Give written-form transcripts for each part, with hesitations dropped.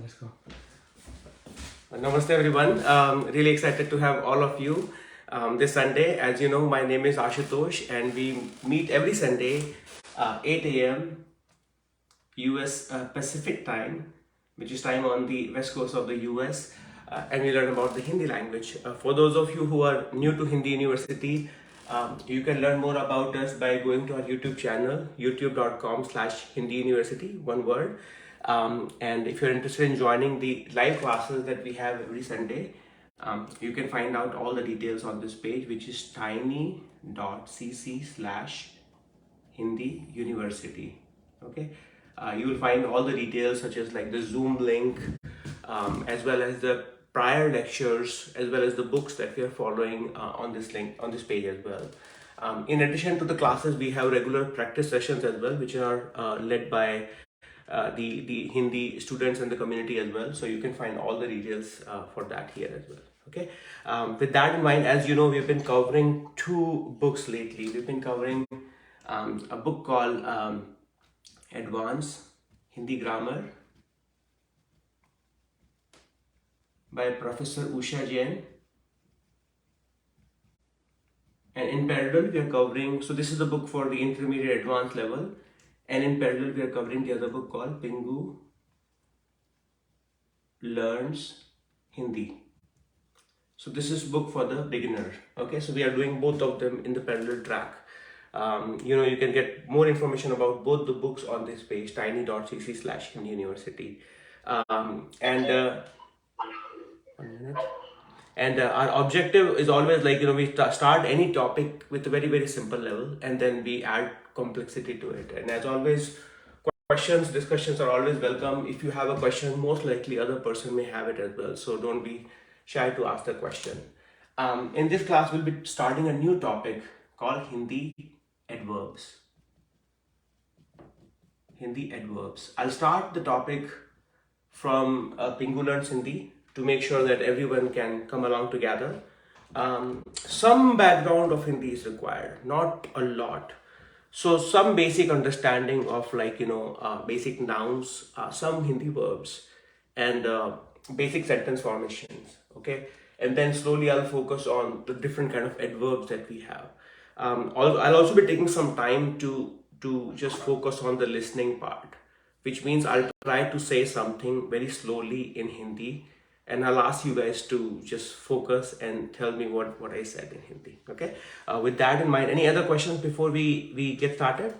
Let's go. Namaste everyone. Really excited to have all of you this Sunday. As you know, my name is Ashutosh and we meet every Sunday 8 a.m. US Pacific time, which is time on the west coast of the US, and we learn about the Hindi language. For those of you who are new to Hindi University, you can learn more about us by going to our YouTube channel, youtube.com/Hindi University, one word. And if you're interested in joining the live classes that we have every Sunday, you can find out all the details on this page, which is tiny.cc/Hindi University. Okay, you will find all the details such as like the Zoom link, as well as the prior lectures, as well as the books that we are following on this link, on this page as well. In addition to the classes, we have regular practice sessions as well, which are led by the Hindi students and the community as well. So you can find all the details for that here as well. Okay. With that in mind, as you know, we've been covering two books lately. We've been covering a book called Advanced Hindi Grammar by Professor Usha Jain. And in parallel, we are covering, so this is the book for the intermediate advanced level. And in parallel, we are covering the other book called Pingu Learns Hindi. So this is book for the beginner. Okay, so we are doing both of them in the parallel track. You can get more information about both the books on this page, tiny.cc/Hindi University. One minute. And our objective is always like, we start any topic with a very, very simple level and then we add complexity to it. And as always, questions, discussions are always welcome. If you have a question, most likely other person may have it as well. So don't be shy to ask the question. In this class, we'll be starting a new topic called Hindi Adverbs. Hindi Adverbs. I'll start the topic from Pingu Learns Hindi to make sure that everyone can come along together. Some background of Hindi is required, not a lot. So some basic understanding of basic nouns, some Hindi verbs, and basic sentence formations. Okay, and then slowly I'll focus on the different kind of adverbs that we have. I'll also be taking some time to just focus on the listening part, which means I'll try to say something very slowly in Hindi. And I'll ask you guys to just focus and tell me what I said in Hindi. Okay. With that in mind, any other questions before we get started?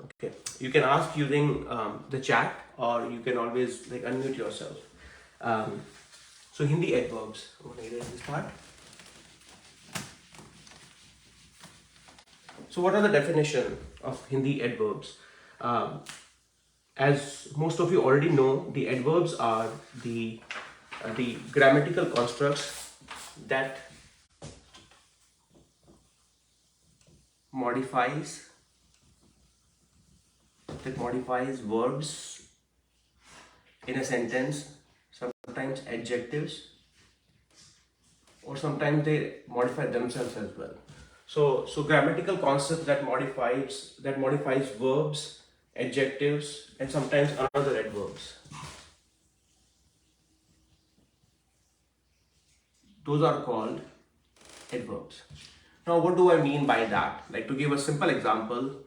Okay. You can ask using the chat, or you can always unmute yourself. So Hindi adverbs. Okay, let's start. So what are the definition of Hindi adverbs? As most of you already know, the adverbs are the grammatical constructs that modifies verbs in a sentence, sometimes adjectives, or sometimes they modify themselves as well. So grammatical concepts that modifies verbs, adjectives, and sometimes other adverbs. Those are called adverbs. Now, what do I mean by that? Like, to give a simple example,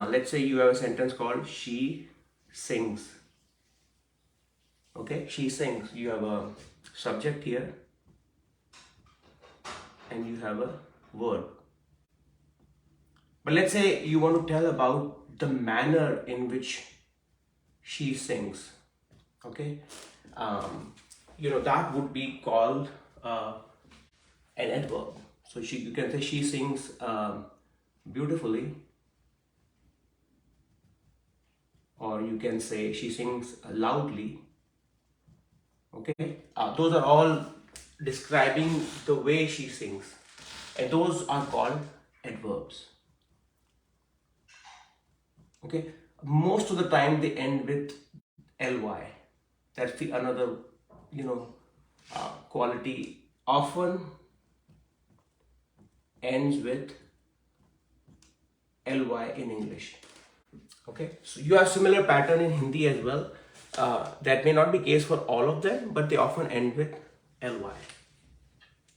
let's say you have a sentence called she sings. Okay, she sings. You have a subject here and you have a verb. But let's say you want to tell about the manner in which she sings. Okay, that would be called an adverb. So you can say she sings beautifully, or you can say she sings loudly. Okay, those are all describing the way she sings, and those are called adverbs. Okay, most of the time they end with ly. That's the another quality. Often ends with ly in English. Okay, so you have similar pattern in Hindi as well. That may not be case for all of them, but they often end with ly.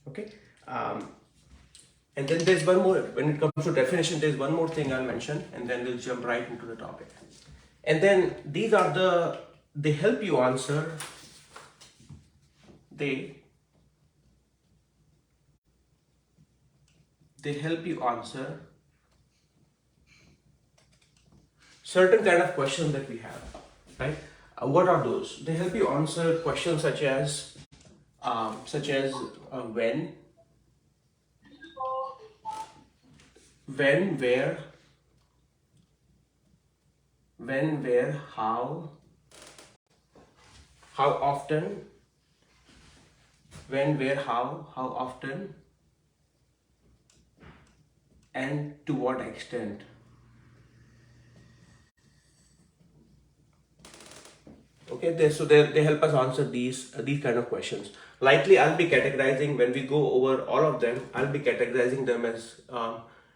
Okay. And then there's one more, when it comes to definition, there's one more thing I'll mention, and then we'll jump right into the topic. And then these are they help you answer, they help you answer certain kind of questions that we have, right? What are those? They help you answer questions such as when, where, how often, when, where, how often, and to what extent. Okay, they help us answer these kind of questions. Likely, I'll be categorizing, when we go over all of them, I'll be categorizing them as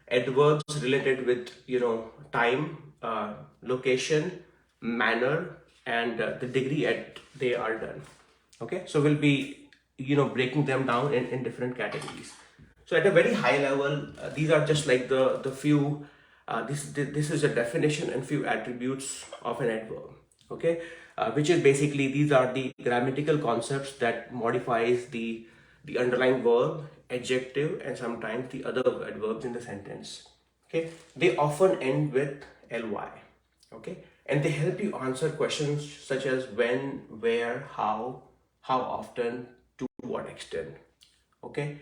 adverbs related with time, location, manner, and the degree at they are done. Okay, so we'll be breaking them down in different categories. So at a very high level, these are just like the few. This is a definition and few attributes of an adverb. Okay, which is basically, these are the grammatical concepts that modifies the underlying verb, adjective, and sometimes the other adverbs in the sentence. Okay, they often end with ly. Okay, and they help you answer questions such as when, where, how often, to what extent. Okay,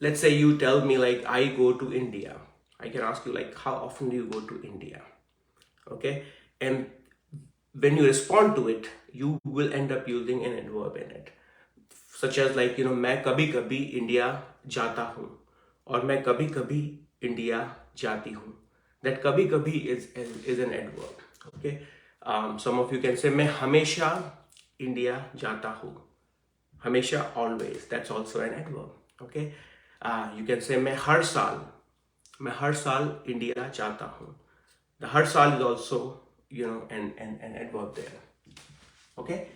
let's say you tell me like, I go to India. I can ask you like, how often do you go to India? Okay, and when you respond to it, you will end up using an adverb in it, such as like मैं कभी कभी India जाता हूँ, और मैं कभी कभी India जाती हूँ. That कभी कभी is an adverb. Okay, some of you can say मैं हमेशा इंडिया जाता हूँ. हमेशा, always, that's also an adverb. Okay, you can say मैं हर साल इंडिया जाता हूँ. The हर साल is also an adverb there. Okay,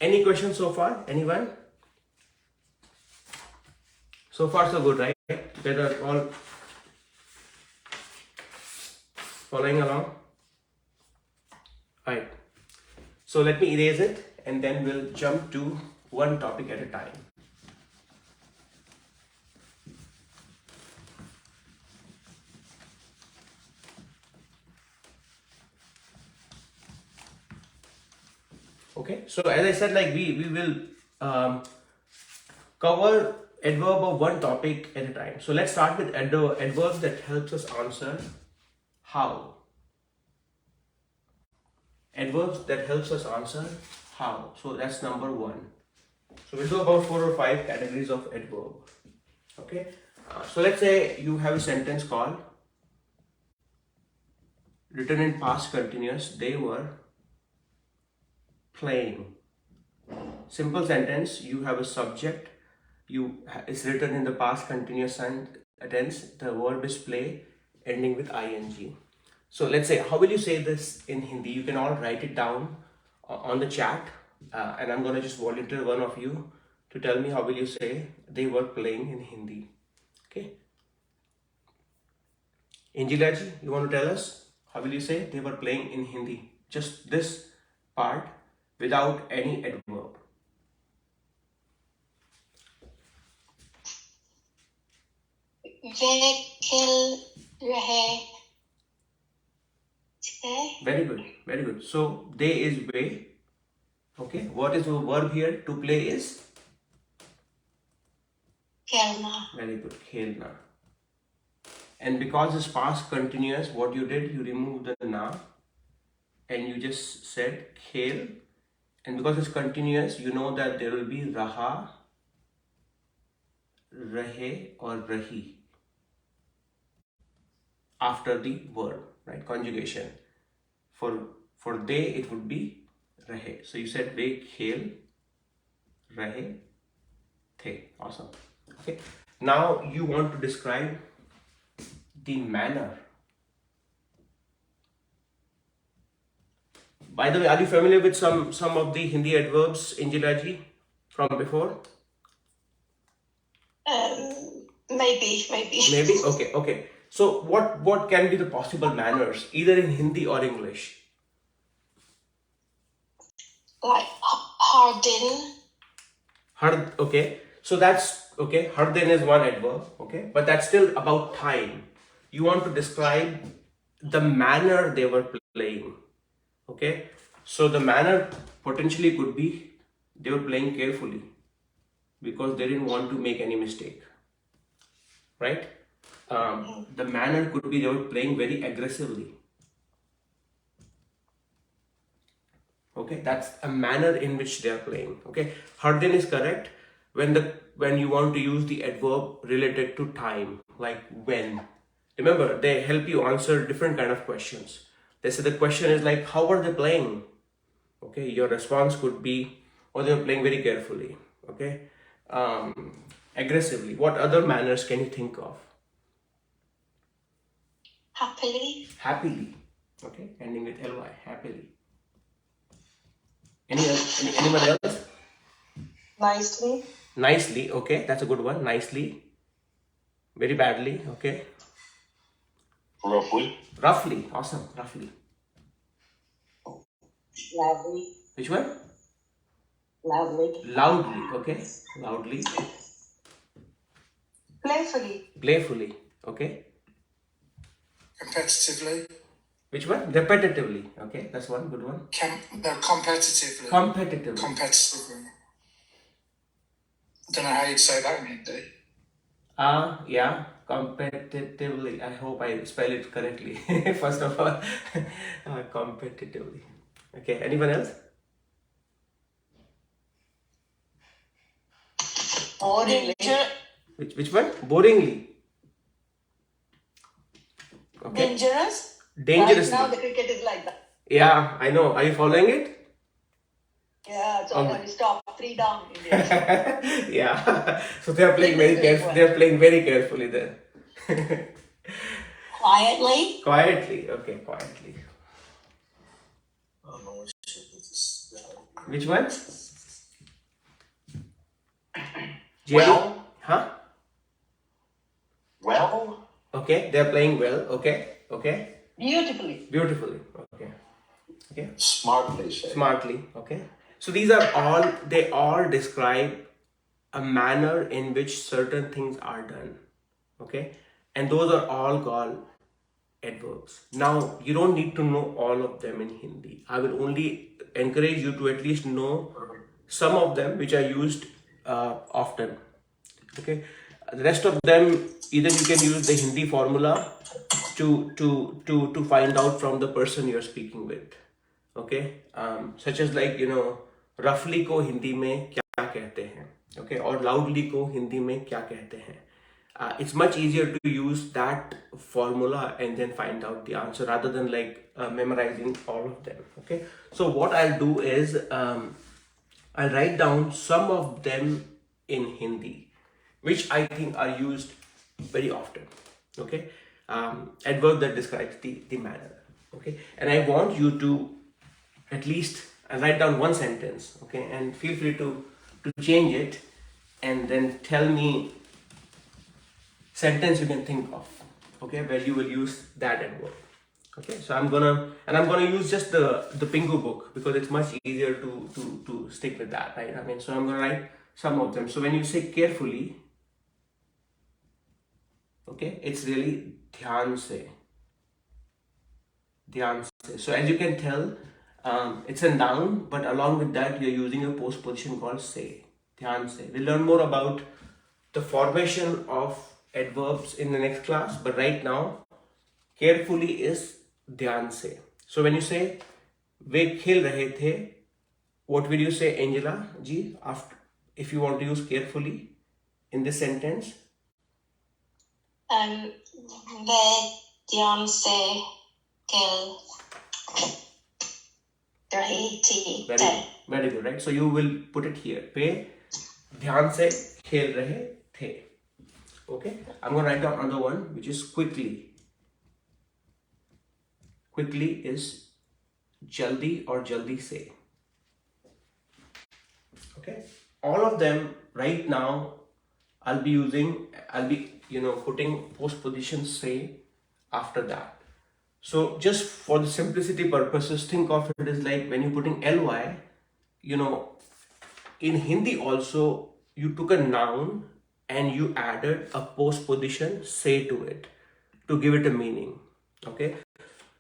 any questions so far? Anyone? So far so good, right? They are all following along. Right. So let me erase it, and then we'll jump to one topic at a time. Okay, so as I said, like we will cover adverb of one topic at a time. So let's start with adverbs that helps us answer how. Adverbs that helps us answer how. So that's number one. So we'll do about 4 or 5 categories of adverb. Okay, so let's say you have a sentence called, written in past continuous, they were playing. Simple sentence, you have a subject, it's written in the past continuous tense, the verb is play, ending with ing. So let's say, how will you say this in Hindi? You can all write it down on the chat, and I'm going to just volunteer one of you to tell me how will you say they were playing in Hindi. Okay, Injila ji, you want to tell us how will you say they were playing in Hindi? Just this part without any adverb. वे खेल रहे थे. Very good, very good. So they is way. Okay, what is the verb here? To play is खेलना. very good, khelna. And because it's past continuous, what you did, you removed the na and you just said khel. And because it's continuous, you know that there will be raha, rahe, or rahi after the verb, right? Conjugation. For they, it would be rahe. So you said they khel rahe the. Awesome. Okay. Now you want to describe the manner. By the way, are you familiar with some of the Hindi adverbs, Angela ji, from before? Maybe. Maybe? Okay. So what can be the possible manners, either in Hindi or English? Like harden. Har, okay. So that's okay. Harden is one adverb, okay, but that's still about time. You want to describe the manner they were playing, okay. So the manner potentially could be they were playing carefully because they didn't want to make any mistake, right? The manner could be they were playing very aggressively. Okay, that's a manner in which they are playing. Okay, harden is correct when you want to use the adverb related to time, like when. Remember, they help you answer different kind of questions. They say the question is like, how are they playing? Okay, your response could be, oh, they were playing very carefully. Okay, aggressively. What other manners can you think of? Happily. Happily. Okay, ending with ly. Happily. Anyone else? Nicely. Nicely. Okay, that's a good one. Nicely. Very badly. Okay. Roughly. Awesome. Roughly. Loudly. Which one? Loudly. Loudly. Okay. Loudly. Playfully. Playfully. Okay. Competitively. Which one? Repetitively. Okay, that's one good one. Competitively. Competitively. Competitively. I don't know how you'd say that in Hindi. Yeah, competitively. I hope I spell it correctly. First of all, competitively. Okay, anyone else? Boringly. Which one? Boringly. Okay. Dangerous. Dangerously. Right now the cricket is like that. Yeah, I know. Are you following it? Yeah, it's already stopped. 3 down India. Yeah. So they are playing very carefully. They are playing very carefully there. Quietly. Quietly. Okay, quietly. Which one? Well. Huh? Well. Okay, they're playing well. Okay. Beautifully. Beautifully. Okay. Smartly. Say. Smartly. Okay. So these are all, they all describe a manner in which certain things are done. Okay. And those are all called adverbs. Now, you don't need to know all of them in Hindi. I will only encourage you to at least know some of them which are used often. Okay. The rest of them, either you can use the Hindi formula to find out from the person you're speaking with. Okay. Such as like, roughly को हिंदी में क्या कहते हैं. Okay. और loudly को हिंदी में क्या कहते हैं. It's much easier to use that formula and then find out the answer rather than like memorizing all of them. Okay. So what I'll do is I'll write down some of them in Hindi, which I think are used very often. Okay. Adverb that describes the manner. Okay. And I want you to at least write down one sentence. Okay. And feel free to change it and then tell me sentence you can think of, okay, where you will use that adverb. Okay, so I'm gonna use just the Pingu book because it's much easier to stick with that, right? I mean, so I'm gonna write some of them. So when you say carefully, okay, it's really dhyan se. Dhyan se. So as you can tell, it's a noun, but along with that, you're using a post position called se. Dhyan se. We'll learn more about the formation of adverbs in the next class, but right now carefully is dhyan se. So when you say वे खेल रहे थे, what will you say, Angela ji, after if you want to use carefully in this sentence? वे ध्यान से खेल रही थी. Very good, right? So you will put it here. वे ध्यान से खेल रहे थे. Okay, I'm going to write down another one, which is quickly. Quickly is jaldi or jaldi se. Okay, all of them right now I'll be putting postposition se after that. So just for the simplicity purposes, think of it as like when you're putting ly, you know, in Hindi also you took a noun and you added a postposition say to it to give it a meaning. Okay,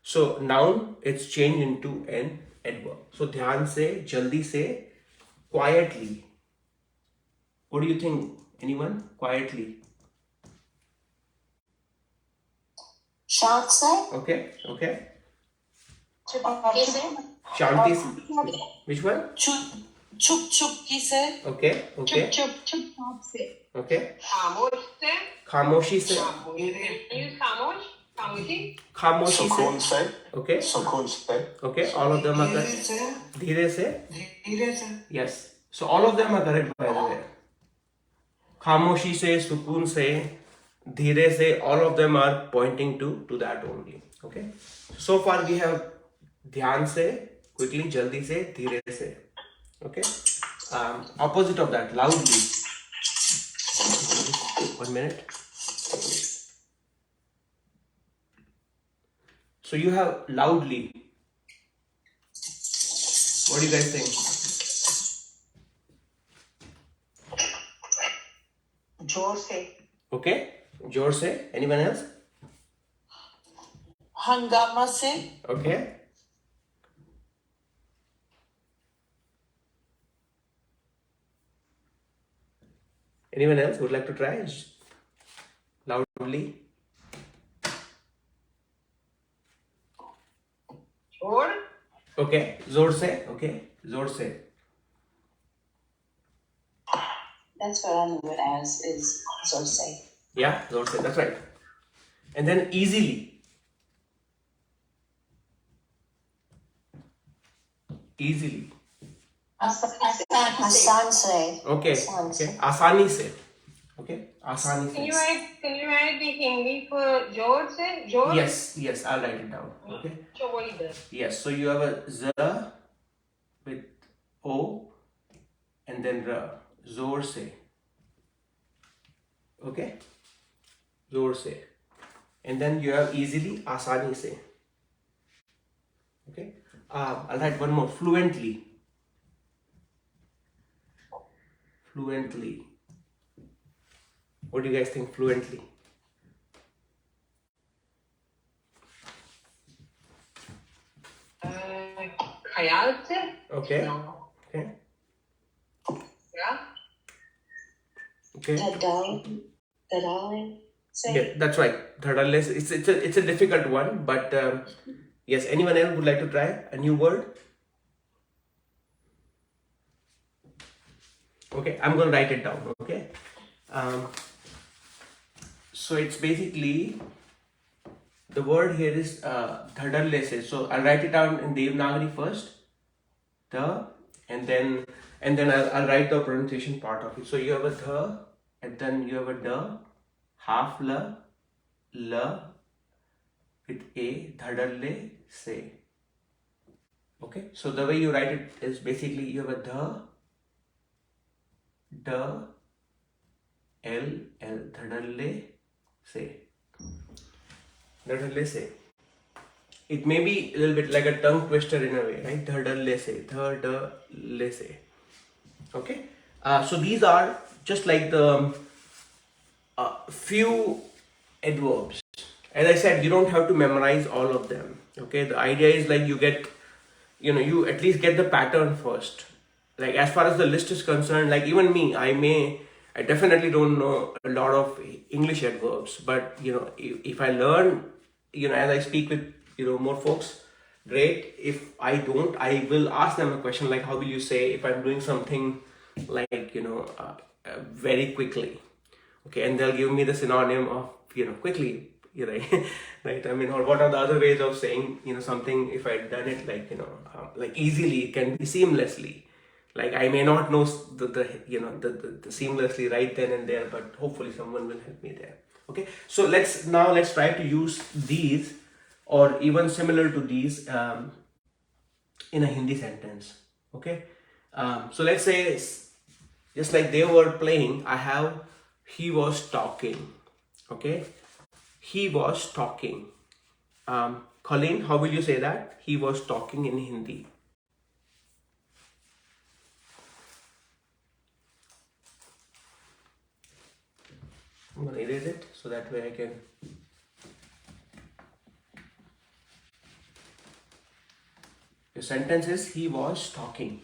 so noun it's changed into an adverb. So dhyan se, jaldi se, quietly. What do you think? Anyone? Quietly. Shanti se. Okay. Chupki se. Shanti. Which one? Chupki se. Okay. Chup se. Okay. खामोश से Khamoshi se. use खामोश खामोशी Khamoshi Sukun se. se. Okay. Sukun se. Okay. All of them are correct. Dheere se. Yes. So all of them are correct by the way. Khamoshi se, sukun se, dheere se, all of them are pointing to that only. Okay. So far we have dhyan se, quickly, jaldi se, dheere se. Okay. Opposite of that, loudly. 1 minute. So you have loudly. What do you guys think? Jor se. Okay. Jor se. Anyone else? Hangama se. Okay. Anyone else would like to try? Loudly. जोर Okay. Zor se. Okay. Zor se. That's what I know it as is Zor se. Yeah. Zor se. That's right. And then easily. Easily. Asan se. Okay. Asan se. Okay. Asani se. Okay. Asani can you se. write the Hindi for जोर से जोर Yes. I'll write it down. Okay. जो वो इधर Yes. So you have a z with o and then r. Zor se. Okay. Zor se. And then you have easily asani se. Okay. I'll write one more. Fluently. Fluently. What do you guys think? Fluently. ख्याल से Okay. No. Okay. yeah Okay. Tadali se. Yeah, that's right. Third it's a difficult one, but yes. Anyone else would like to try a new word? Okay, I'm gonna write it down. Okay. So it's basically the word here is dhadalle se. So I'll write it down in Devanagari first. And then I'll write the pronunciation part of it. So you have a th, and then you have a d, half l with a, dhadalle se. Okay, so the way you write it is basically you have a d, l, dhadalle se. Dhadalle se. It may be a little bit like a tongue twister in a way, right? Dhadalle se, dhadalle se. Okay, so these are just like the few adverbs. As I said, you don't have to memorize all of them. Okay, the idea is like you you at least get the pattern first. Like as far as the list is concerned, like even me, I definitely don't know a lot of English adverbs, but if I learn, as I speak with more folks, great. If I don't, I will ask them a question like, how will you say if I'm doing something like very quickly? Okay, and they'll give me the synonym of quickly, right? I mean, or what are the other ways of saying something if I'd done it like easily? It can be seamlessly. Like I may not know the seamlessly right then and there, but hopefully someone will help me there. Okay, so let's try to use these or even similar to these in a Hindi sentence. Okay, so let's say just like they were playing, I have he was talking. Okay, he was talking. Colleen, how will you say that? He was talking in Hindi. I'm gonna erase it so that way I can. The sentence is he was talking.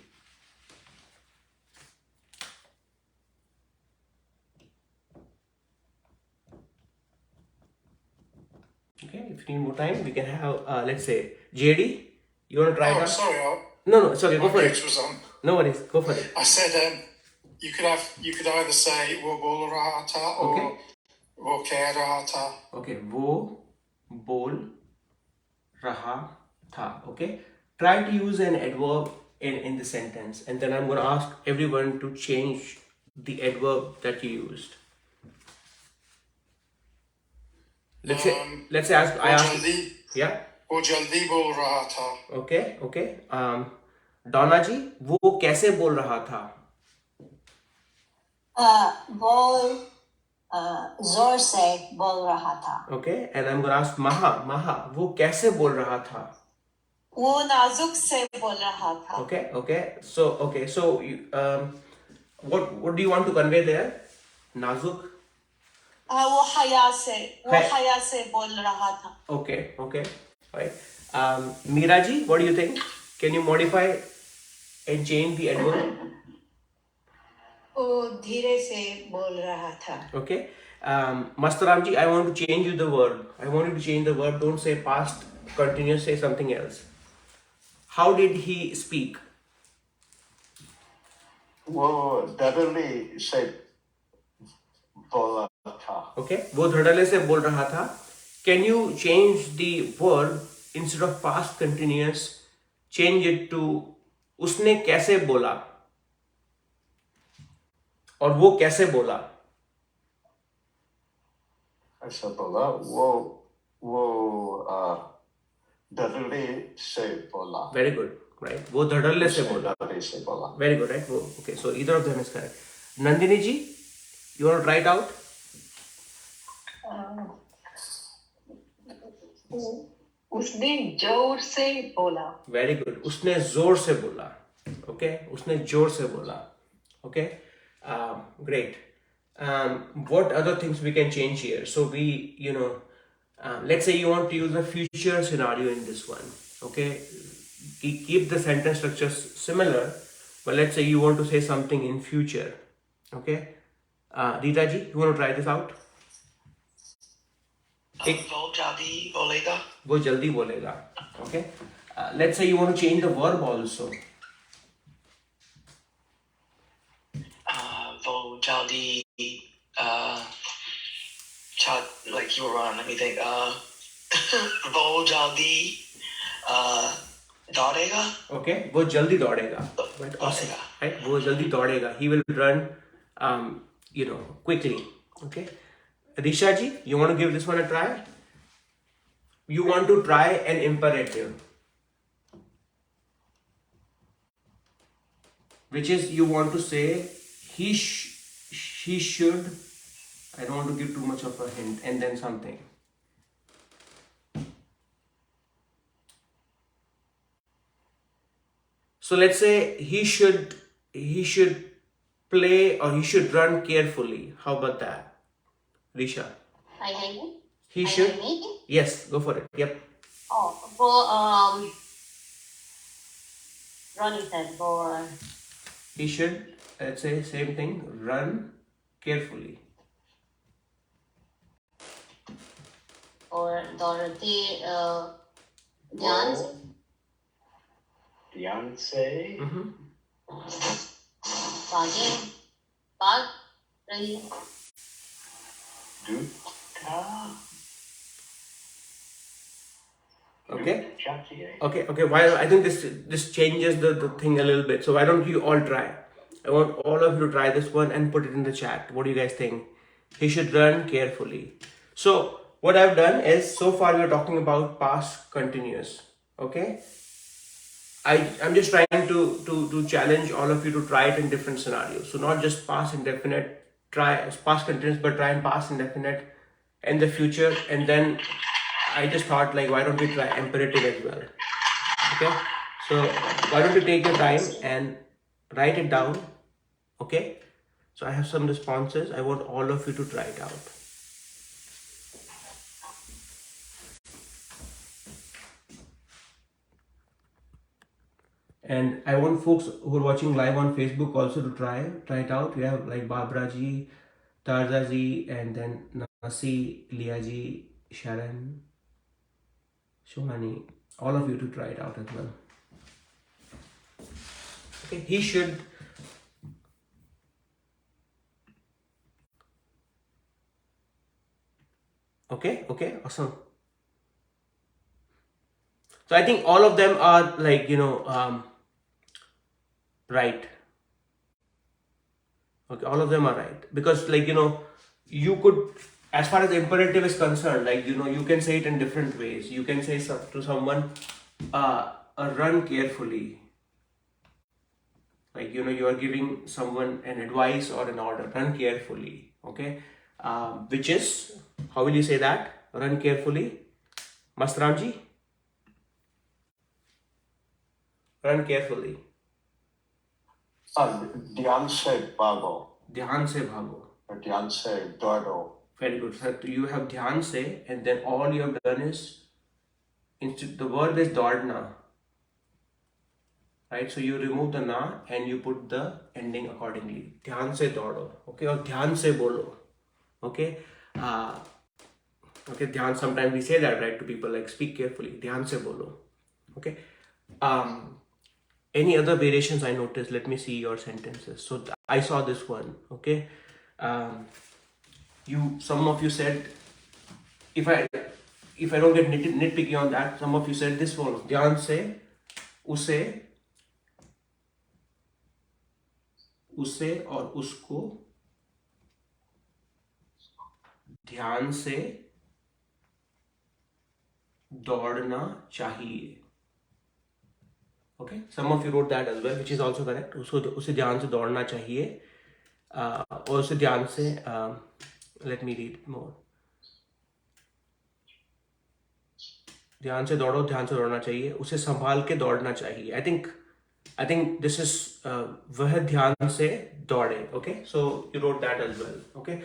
Okay, if you need more time, we can have, let's say, JD, you want to try it Oh, out? sorry. No, it's okay, go My for mute it. was on. No worries, go for it. I said you could either say wo bol raha tha or Okay. wo keh raha tha. Okay, wo bol raha tha. Okay, try to use an adverb in the sentence, and then I'm going to ask everyone to change the adverb that you used. Let's say I Wo ask. jaldi Yeah. wo jaldi bol raha tha. Okay. डोना जी वो कैसे बोल रहा था? वो जोर से बोल रहा था. Okay, and I'm gonna ask Maha वो कैसे बोल रहा था? वो नाजुक से बोल रहा था. Okay, so you, what do you want to convey there? नाजुक. वो हया से बोल रहा था. Okay, right. Meera ji, what do you think? Can you modify and change the adverb? वो धीरे से बोल रहा था. Okay. Mastaram ji, I want to change you the verb. I want you to change the verb. Don't say past continuous, say something else. How did he speak? Wo dadali se bola tha. Okay. वो धड़ल्ले से बोल रहा था. Can you change the verb instead of past continuous? Change it to उसने कैसे बोला? और वो कैसे बोला? ऐसा बोला वो dadali se bola. Very good, right? वो धड़ल्ले से बोला. Dadali se bola. Very good, right? Okay, so either of them is correct. Nandini ji, you want to try it out? उसने जोर से बोला. Very good. उसने जोर से बोला. Okay, उसने जोर से बोला. Okay, great. What other things we can change here? So we, let's say you want to use a future scenario in this one. Okay, keep the sentence structure similar, but let's say you want to say something in future. Okay, Rita ji, you want to try this out? वो जल्दी बोलेगा. वो जल्दी बोलेगा. Okay, let's say you want to change the verb also. वो जल्दी like you were on. Let me think. वो जल्दी दौड़ेगा. Okay, वो जल्दी दौड़ेगा. Right, awesome. Right, वो जल्दी दौड़ेगा. He will run, quickly. Okay. Risha ji, you want to give this one a try? You want to try an imperative, which is you want to say he should. I don't want to give too much of a hint, and then something. So let's say he should play or he should run carefully. How about that, Risha? I hear you. He I should. hear me. Yes, go for it. Yep. वो Ronnie said वो He should, let's say, same thing, run carefully. और Dorothy ध्यान से. ध्यान से. भाग रही. Okay. Why I think this changes the thing a little bit. So why don't you all try? I want all of you to try this one and put it in the chat. What do you guys think? He should run carefully. So what I've done is so far we're talking about past continuous. Okay. I'm just trying to challenge all of you to try it in different scenarios. So not just past indefinite, try past continuous, but try and past indefinite in the future. And then I just thought, like, why don't we try imperative as well? Okay. So why don't you take your time and write it down? Okay. So I have some responses. I want all of you to try it out. And I want folks who are watching live on Facebook also to try it out. We have like Barbara ji, Tarza ji, and then Nasi, Leah ji, Sharon, Shohani. All of you to try it out as well. Okay, he should. Okay, awesome. So I think all of them are like, right. Okay, all of them are right. Because, like, you could, as far as the imperative is concerned, like, you can say it in different ways. You can say to someone, run carefully. Like, you are giving someone an advice or an order, run carefully. Okay. Which is, how will you say that? Run carefully. Mastramji? Run carefully. ध्यान से भागो. Dhyan se bhago. ध्यान से दौड़ो. Very good. So you have dhyan se, and then all you have done is, instead the verb is dodna. Right? So you remove the na and you put the ending accordingly. Dhyan se dodo. Okay? Or dhyan se bolo. Okay? Okay, dhyan, sometimes we say that, right, to people, like, speak carefully. Dhyan se bolo. Okay? Any other variations I noticed? Let me see your sentences. So I saw this one. Okay. Some of you said, if I don't get nitpicky on that, some of you said this one. Dhyan se, use और उसको ध्यान से दौड़ना चाहिए. Okay, some of you wrote that as well, which is also correct. उसको उसे ध्यान से दौड़ना चाहिए, और उसे ध्यान से, let me read more. ध्यान से दौड़ो, ध्यान से दौड़ना चाहिए, उसे संभाल के दौड़ना चाहिए. I think this is वह ध्यान से दौड़े. Okay, so you wrote that as well. Okay,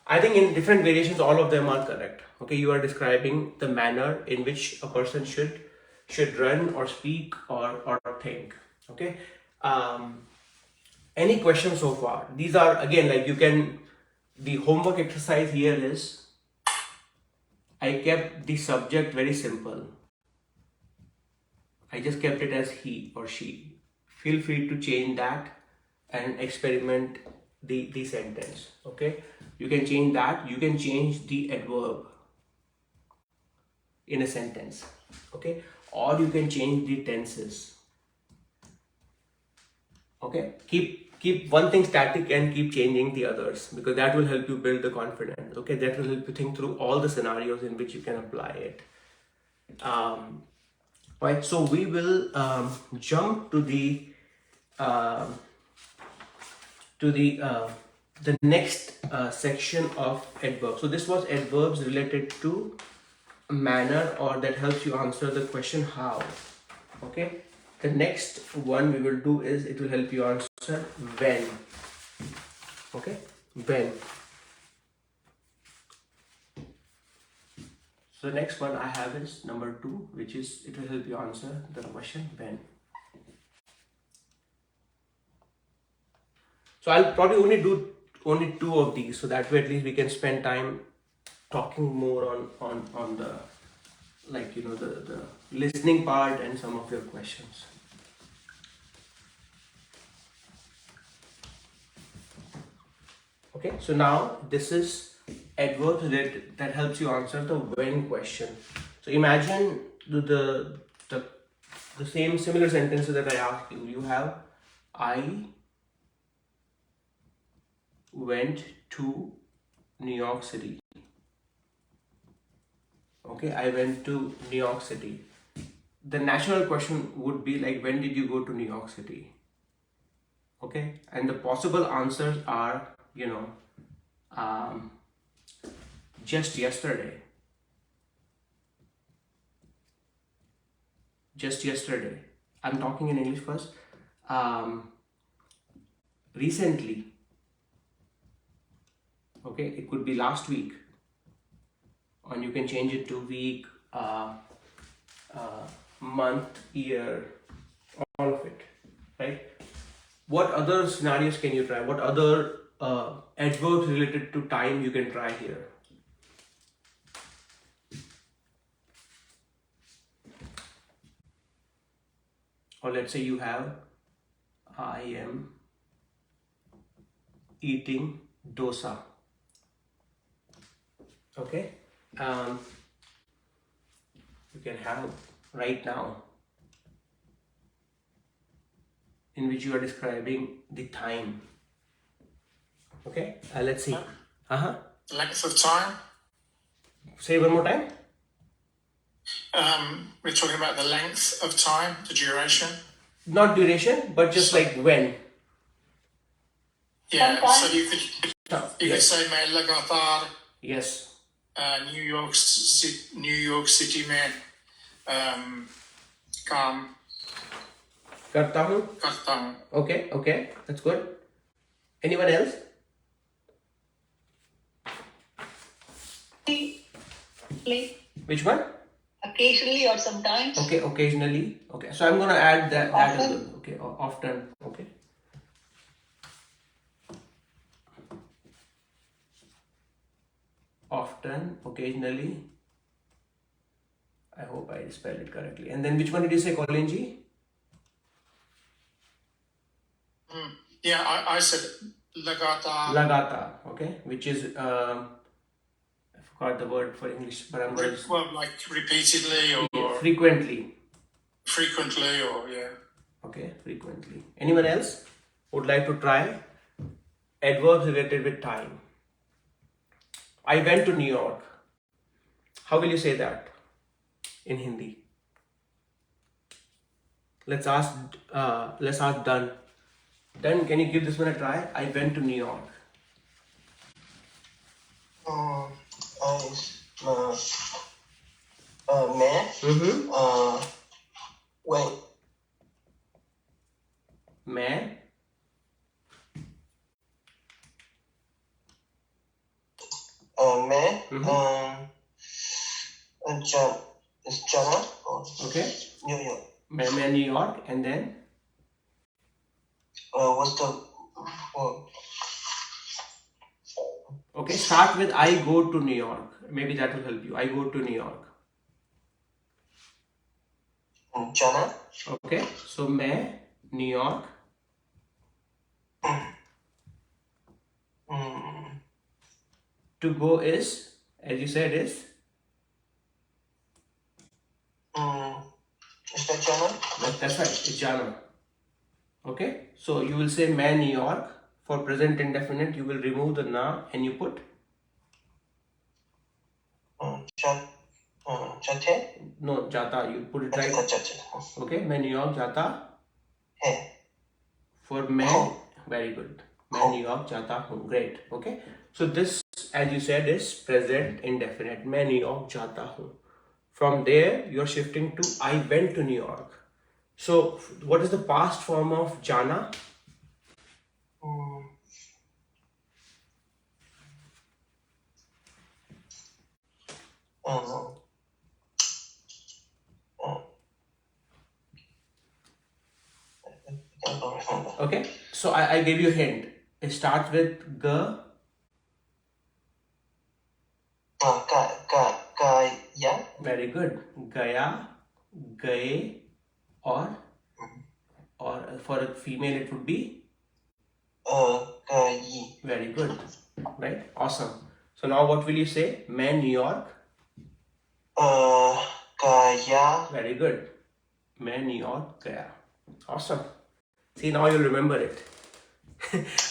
I think in different variations all of them are correct. Okay, you are describing the manner in which a person should run or speak or think. Okay, any questions so far? These are, again, like, the homework exercise here is, I kept the subject very simple. I just kept it as he or she. Feel free to change that and experiment the sentence. Okay, you can change that. You can change the adverb in a sentence. Okay, or you can change the tenses. Okay, keep one thing static and keep changing the others, because that will help you build the confidence. Okay, that will help you think through all the scenarios in which you can apply it. Right, so we will jump to the next section of adverbs. So this was adverbs related to manner, or that helps you answer the question how. Okay, the next one we will do is, it will help you answer when. Okay, when. So the next one I have is number 2, which is, it will help you answer the question when. So I'll probably only do 2 of these, so that way at least we can spend time talking more on the, like, the listening part and some of your questions. Okay, so now this is adverbs that helps you answer the when question. So imagine the similar sentences that I asked you. You have, I went to New York City. Okay, I went to New York City. the natural question would be like, when did you go to New York City? Okay, and the possible answers are, just yesterday. Just yesterday. I'm talking in English first. Recently. Okay, it could be last week, and you can change it to week, month, year, all of it, right? What other scenarios can you try? What other adverbs related to time you can try here? Or let's say you have, I am eating dosa. Okay, you can have right now, in which you are describing the time. Okay, let's see. Length of time. Say one more time. We're talking about the length of time, the duration. Not duration, but just like when. Yeah, Sometime. so you could Yes. say मैं लगातार Yes. New York City में काम करता हूँ. करता हूँ. Okay, that's good. Anyone else? Which one? Occasionally or sometimes. Okay, occasionally. Okay, so I'm gonna add that as Often. well. Okay, often. Okay. Often, occasionally. I hope I spelled it correctly. And then which one did you say, Colin Ji? Yeah, I said लगातार. Lagata. Okay, which is I forgot the word for English, but I'm going to Well, like repeatedly or frequently. frequently or yeah. Okay, frequently. Anyone else would like to try adverbs related with time? I went to New York. How will you say that in Hindi? Let's ask done. Then can you give this one a try? I went to New York. मैं wait मैं Jana okay. New York. मैं New York, and then What's the okay, start with I go to New York. Maybe that will help you. I go to New York. Jana? Okay, so मैं New York. To go is, as you said, is Is that Jana? that's right, it's Jana. Okay, so you will say मैं New York. For present indefinite, you will remove the na and you put Jate? no jata. You put it right. Okay, मैं New York जाता. है. For मैं, very good. मैं New York जाता हूँ. Great. Okay, so this, as you said, is present indefinite. मैं New York जाता हूँ. From there, you are shifting to I went to New York. So, what is the past form of jana? Okay, so I gave you a hint. It starts with g. Gaya? Very good. Gaya, gaye, or for a female it would be Gayi. very good. Right? Awesome. So now what will you say? मैं New York. Gaya. Very good. मैं New York गया. Awesome. See, now you'll remember it.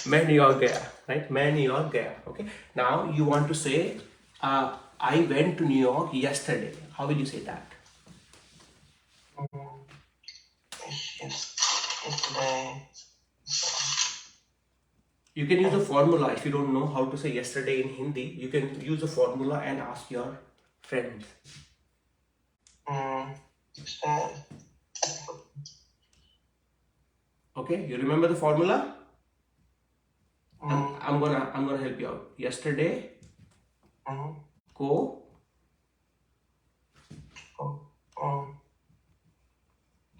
मैं New York गया. Right? मैं New York गया. Okay. Now you want to say, I went to New York yesterday. How will you say that? Yesterday. You can use a formula if you don't know how to say yesterday in Hindi. You can use a formula and ask your friends. Okay, you remember the formula? I'm gonna help you out. Yesterday को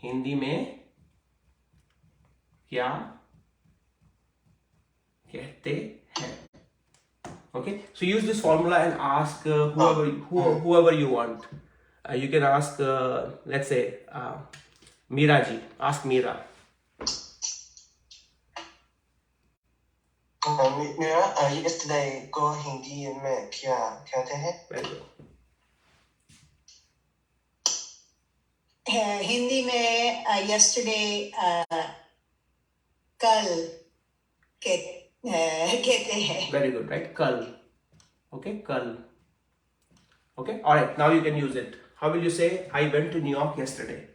हिंदी में क्या कहते हैं? Okay, so use this formula and ask whoever you want. You can ask, let's say, Meera ji. Ask Meera. मेरा yesterday को हिंदी में क्या कहते हैं? Very good. हिंदी में yesterday कल कहते हैं. Very good, right? Kal. Okay, kal. Okay, all right. Now you can use it. How will you say, I went to New York yesterday?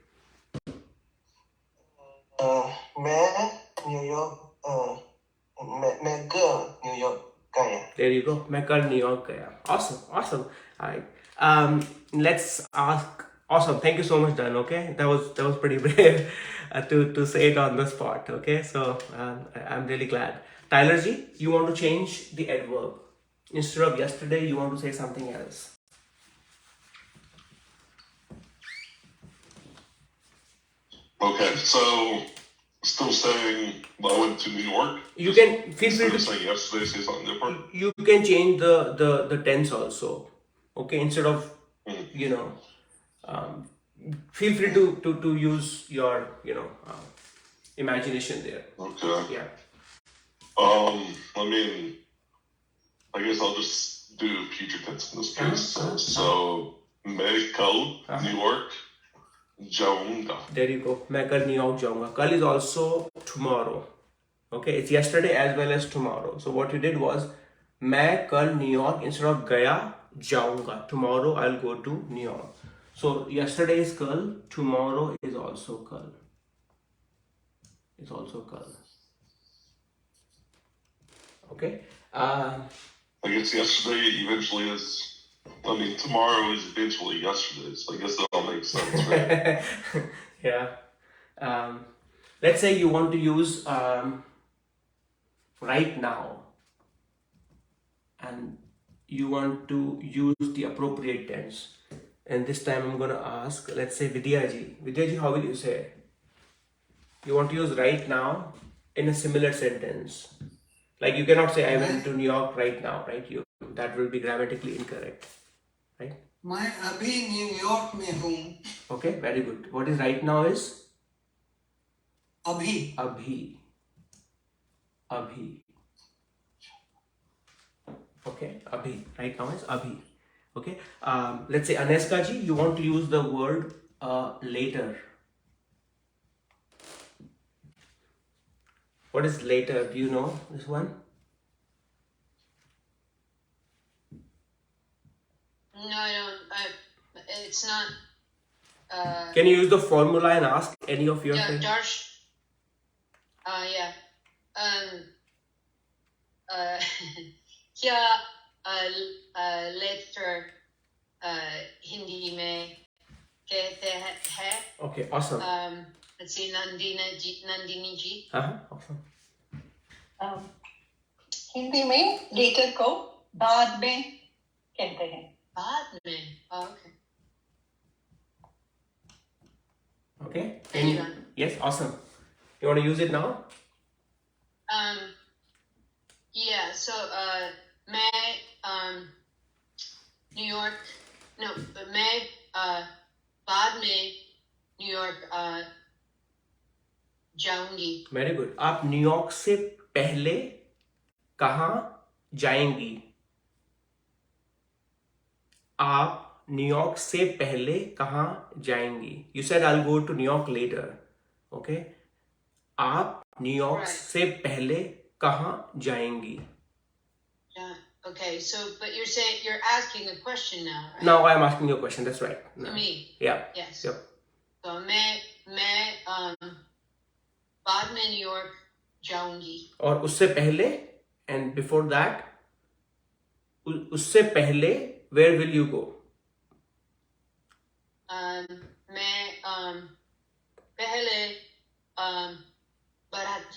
मैं न्यूयॉर्क मैं कल न्यूयॉर्क गया. There you go. मैं कल New York गया. Awesome, awesome. All right. Let's ask. Awesome. Thank you so much, Dan. Okay, that was pretty brave to say it on the spot. Okay, so I'm really glad. Tyler ji, you want to change the adverb. Instead of yesterday, you want to say something else. Okay, so still saying I went to New York. You can feel free Instead to of saying yesterday, say something different. you can change the tense also. Okay, instead of feel free to use your imagination there. Okay. Yeah. I mean, I guess I'll just do future tense in this case. So, मैं कल New York जाऊंगा. There you go. मैं कल New York जाऊंगा. Kal is also tomorrow. Okay, it's yesterday as well as tomorrow. So what you did was, मैं कल New York instead of गया जाऊंगा. Tomorrow I'll go to New York. So yesterday is kal. Tomorrow is also kal. It's also kal. Okay. I guess yesterday eventually is. I mean, tomorrow is eventually yesterday. So I guess that all makes sense, right? Yeah. Let's say you want to use right now, and you want to use the appropriate tense. And this time I'm gonna ask, let's say Vidya ji. Vidya ji, how will you say? You want to use right now in a similar sentence. Like you cannot say I went to New York right now, right? That will be grammatically incorrect, right? मैं अभी New York में हूँ. Okay, very good. What is right now is? अभी. Abhi. Okay, abhi. Right now is abhi. Okay. Let's say Aneska ji, you want to use the word later. What is later? Do you know this one? No, I don't. It's not. Can you use the formula and ask any of your friends? Darsh. Yeah. क्या later Hindi में कहते हैं? Okay, awesome. Let's see, Nandini ji. Awesome. Hindi में later को बाद में कहते हैं. बाद में. Oh, okay. Okay. Anyone? Yes, awesome. You want to use it now? Yeah. So, मैं New York. No, but मैं बाद में New York जाऊंगी. Very good. आप न्यूयॉर्क से पहले कहाँ जाएंगी? आप न्यूयॉर्क से पहले कहाँ जाएंगी? You said I'll go to New York later. Okay. आप न्यूयॉर्क से पहले कहाँ जाएंगी? Yeah. Okay. So, but you're asking a question now, right? Now I'm asking you a question. That's right. To me. Yeah. Yes. Yep. तो मैं बाद में New York जाऊंगी. और उससे पहले, and before that, उससे पहले where will you go? मैं पहले भारत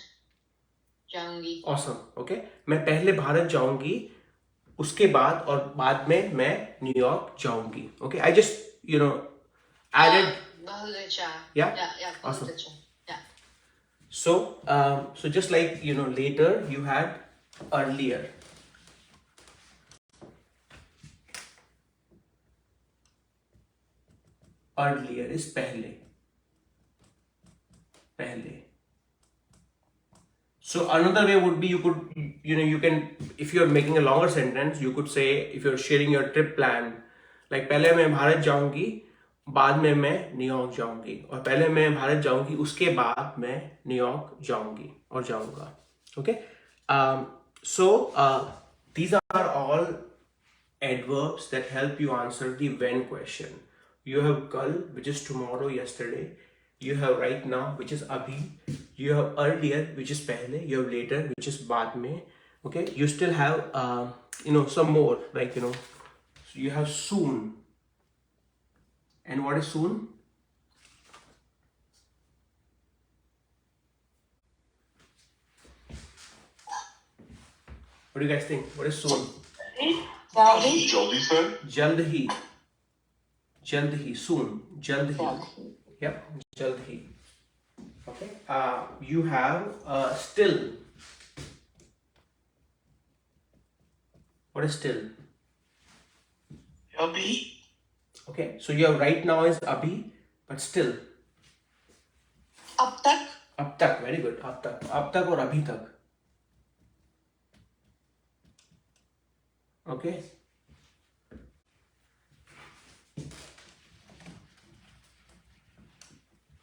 जाऊंगी. Awesome. Okay. मैं पहले भारत जाऊंगी, उसके बाद और बाद में मैं न्यूयॉर्क जाऊंगी. Okay. I just added. बहुत अच्छा. Yeah? बहुत Awesome. अच्छा. Yeah. So just like later you had earlier. Earlier is पहले. So another way would be you can, if you're making a longer sentence, you could say, if you're sharing your trip plan, like पहले मैं भारत जाऊंगी, बाद में मैं New York जाऊंगी, और पहले मैं भारत जाऊंगी, उसके बाद मैं न्यूयॉर्क जाऊंगी और जाऊंगा. Okay. So these are all adverbs that help you answer the when question. You have kal, which is tomorrow, yesterday. You have right now, which is abhi. You have earlier, which is pehle. You have later, which is baad mein. Okay. You still have some more, like you have soon. And what is soon? What do you guys think? What is soon? Jaldi sir? Jald hi. Soon. Jald hi. Yep. Jald hi. Okay. You have still. What is still? Abhi. Okay. So your right now is abhi, but still. अब तक. Ab tak. Very good. Ab tak. Ab tak or abhi tak. Okay.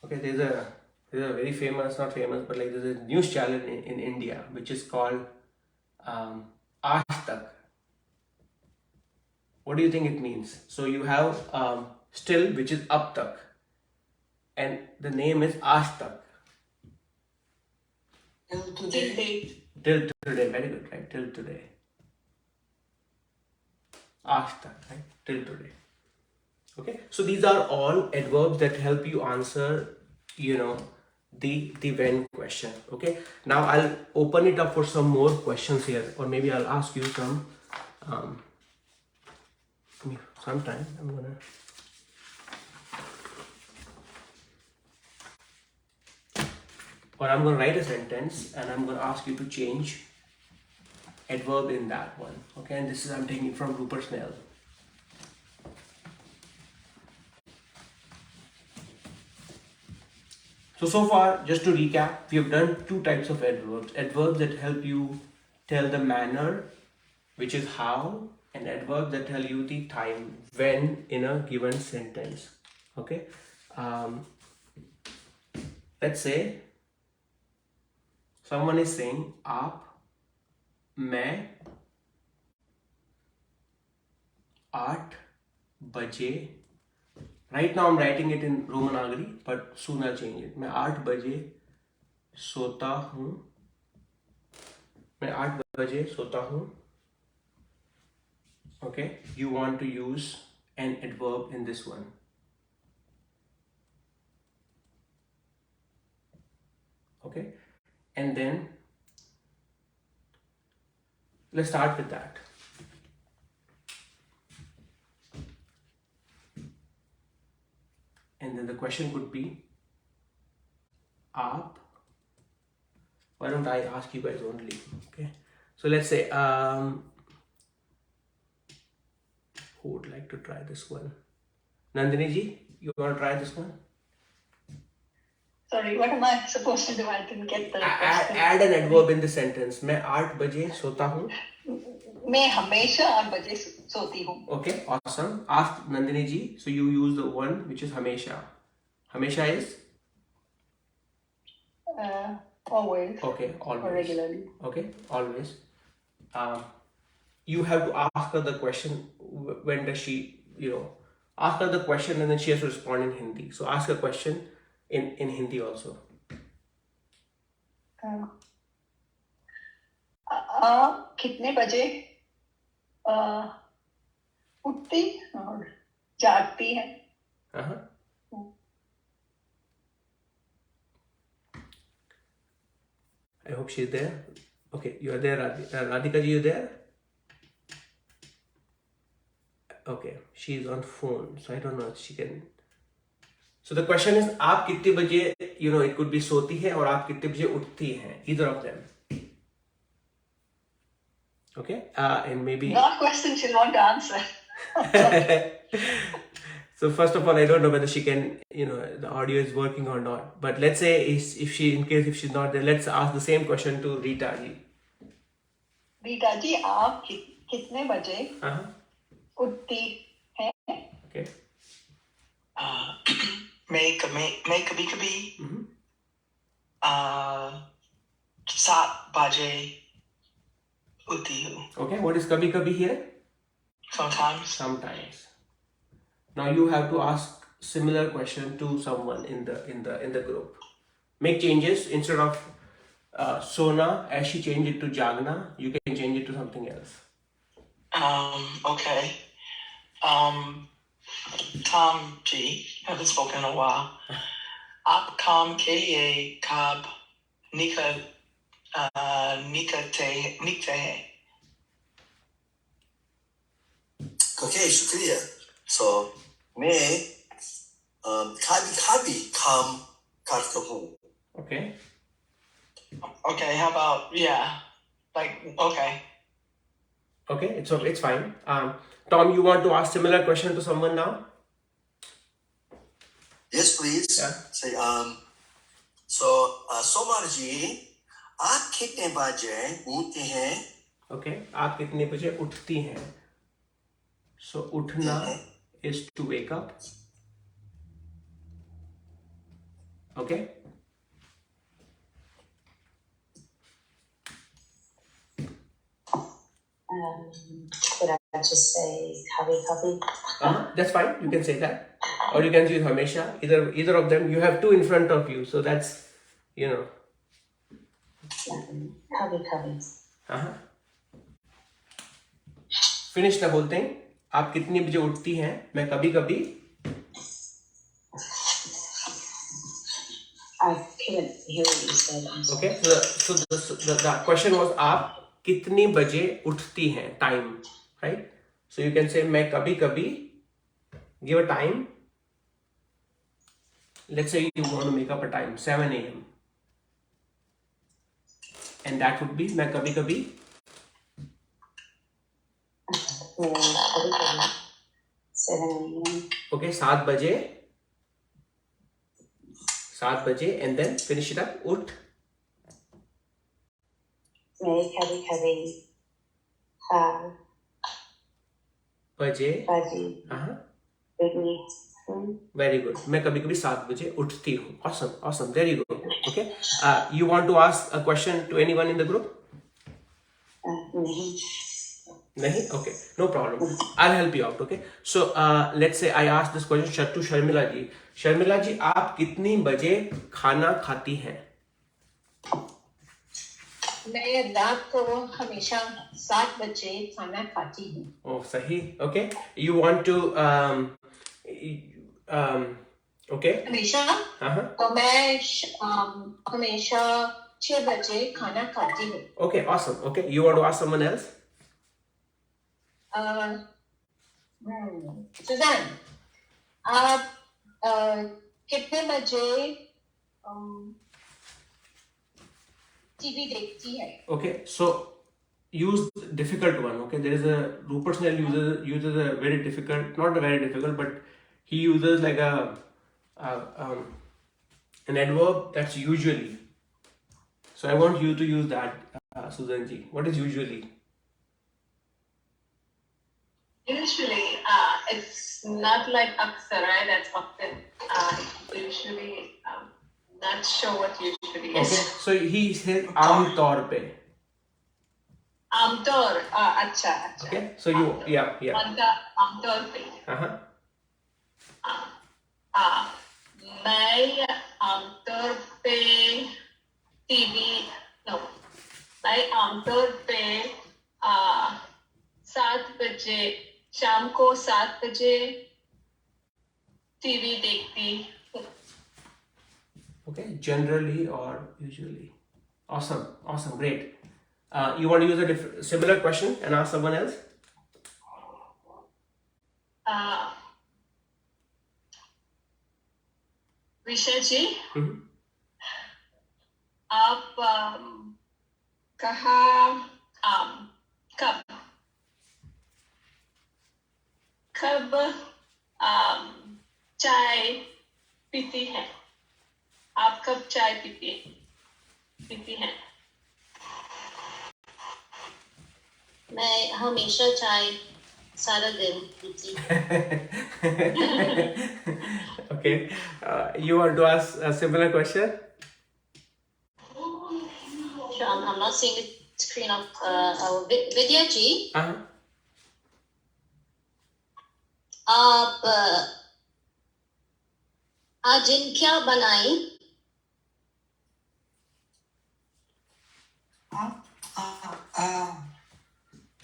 Okay, there's a very famous, not famous, but like there's a news channel in India which is called Aaj Tak. What do you think it means? So you have still, which is ab tak, and the name is Aaj Tak. Till Till today. date. Till today, very good, right? Till today. Aaj Tak, right? Till today. Okay, so these are all adverbs that help you answer, the when question. Okay, now I'll open it up for some more questions here, or maybe I'll ask you some. Sometime I'm gonna. Or I'm gonna write a sentence and I'm gonna ask you to change adverb in that one. Okay, and this is, I'm taking it from Rupert Snell. So far, just to recap, we have done two types of adverbs. Adverbs that help you tell the manner, which is how, and adverbs that tell you the time, when in a given sentence. Okay. Let's say someone is saying, आप, मैं, 8 बजे. Right now I'm writing it in Romanagari, but soon I'll change it. मैं 8 बजे सोता हूँ. मैं 8 बजे सोता हूँ. Okay, you want to use an adverb in this one. Okay, and then let's start with that. And then the question could be, आप. Why don't I ask you guys only? Okay, so let's say who would like to try this one? Nandini ji, you want to try this one? Sorry, what am I supposed to do? I didn't get the question. Add an adverb in the sentence. मैं 8 बजे सोता हूँ. मैं हमेशा 8 बजे सोती हूँ. Okay, awesome. Ask Nandini ji. So you use the one which is hamesha. Hamesha is? Always. Okay, always. Or regularly. Okay, always. You have to ask her the question, when does she, Ask her the question and then she has to respond in Hindi. So ask a question in Hindi also. आप कितने बजे उठती और जागती है? Uh-huh. I hope she's there. Okay, you are there, Radhika ji, you there? Okay, she's on phone, so I don't know if she can. So the question is, आप कितने बजे, you know, it could be सोती है और आप कितने बजे उठती हैं, either of them. Okay, and maybe. Not question she'll want to answer. So first of all, I don't know whether she can, you know, the audio is working or not. But let's say if she's not there, let's ask the same question to Rita ji. Rita ji, आप कितने बजे Uh-huh. उठती हैं? Okay. मैं कभी कभी Mm-hmm. 7 बजे उठती हूँ. Okay. What is kabhi kabhi here? Sometimes. Sometimes. Now you have to ask similar question to someone in the group. Make changes instead of sona, as she changed it to jagna, you can change it to something else. Okay. Tom G, haven't spoken in a while. आप काम के लिए कब निकलते हैं? Okay, शुक्रिया. So मैं कभी काम करता हूँ. Okay. Okay, how about okay. Okay, it's fine. Tom, you want to ask similar question to someone now? Yes, please. Yeah. Say सोमवार जी, आप कितने बजे उठते हैं? Okay, आप कितने बजे उठती हैं? So उठना is to wake up. Okay. Could I just say kabhi? That's fine. You can say that, or you can use hamesha. Either of them. You have two in front of you, so that's, you know. Kabhi. Finish the whole thing. आप कितनी बजे उठती हैं? मैं कभी कभी. I couldn't hear what you said. I'm sorry. Okay. So the question was आप कितनी बजे उठती हैं? Time, right? So you can say मैं कभी कभी. Give a time. Let's say you want to make up a time, 7 a.m. And that would be मैं कभी कभी. Kabhi. 7 a.m. Okay, 7 बजे and then finish it up. उठ. मैं kabhi बजे. Very good. मैं कभी कभी 7 बजे उठती हूँ. Awesome. There you go. Okay. You want to ask a question to anyone in the group? Nahi? Okay. No problem. I'll help you out. Okay. So let's say I ask this question to Sharmila ji. Sharmila ji, आप कितनी बजे खाना खाती हैं? मैं रात को हमेशा 7 बजे खाना खाती हूँ. Oh, सही. Okay. You want to okay. हमेशा. तो मैं हमेशा 6 बजे खाना खाती हूँ. Okay, awesome. Okay. You want to ask someone else? Sujan, आप कितने बजे टीवी देखती है? Okay, so use difficult one. Okay, there is a Rupert Snell uses a very difficult, not a very difficult, but he uses like an adverb that's usually. So I want you to use that, Susan ji. What is usually? Usually, it's not like aksar, right? That's often. Usually, not sure what usually is. Okay, so he says आम तौर पे. आमतौर, अच्छा. Okay, so you, yeah. आमतौर पे. मैं आमतौर पे टीवी नो मैं आमतौर पे 7 बजे शाम को 7 बजे टीवी देखती हूँ. Okay, generally or usually. Awesome, great. You want to use a similar question and ask someone else? विशा जी, Mhm. आप कहाँ कब चाय पीती हैं? आप कब चाय पीती हैं? मैं हमेशा चाय सारा दिन पीती. Okay. You want to ask a similar question? Sure, I'm not seeing the screen of Vidya ji. आप आज दिन क्या बनाई?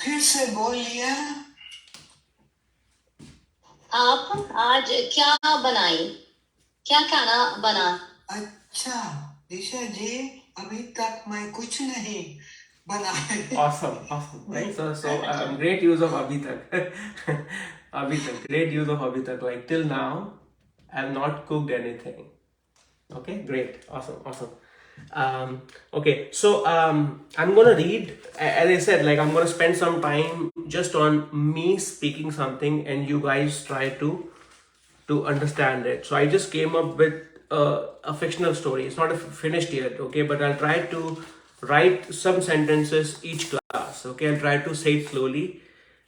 फिर से बोलिए. आप आज क्या बनाई? क्या खाना बना? अच्छा दिशा जी, अभी तक मैं कुछ नहीं बनाया. Awesome. Right? So great use of abhi tak. Abhi tak. Great use of abhi tak. Like till now, I have not cooked anything. Okay, great, awesome. Okay, so I'm gonna read. As I said, like I'm gonna spend some time just on me speaking something, and you guys try to understand it. So I just came up with a fictional story. It's not finished yet, okay, but I'll try to write some sentences each class. Okay, I'll try to say it slowly.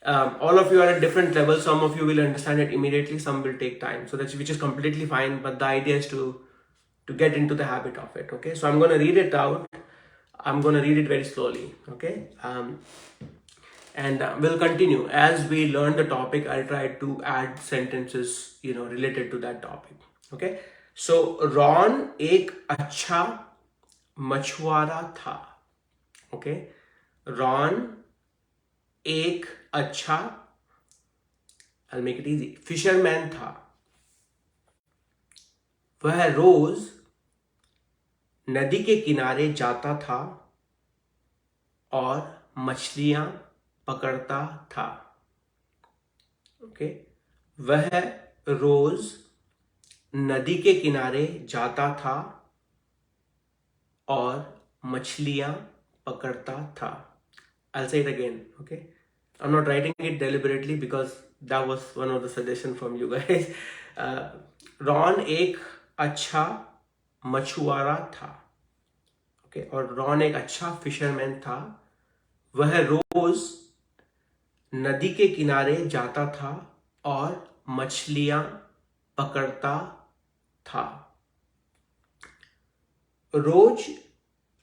All of you are at different levels. Some of you will understand it immediately, some will take time, so which is completely fine, but the idea is to get into the habit of it. Okay, so I'm going to read it out. I'm going to read it very slowly. Okay, and we'll continue as we learn the topic. I'll try to add sentences related to that topic. Okay, so Ron एक अच्छा मछुआरा था. Okay, Ron एक अच्छा, I'll make it easy, fisherman था. वह रोज नदी के किनारे जाता था और मछलियां पकड़ता था. ओके, वह रोज नदी के किनारे जाता था और मछलियां पकड़ता था. I'll say it again. Okay, I'm not writing it deliberately because that was one of the suggestions from you guys. Ron एक अच्छा मछुआरा था. ओके, और रॉन एक अच्छा फिशरमैन था. वह रोज नदी के किनारे जाता था और मछलियां पकड़ता था. रोज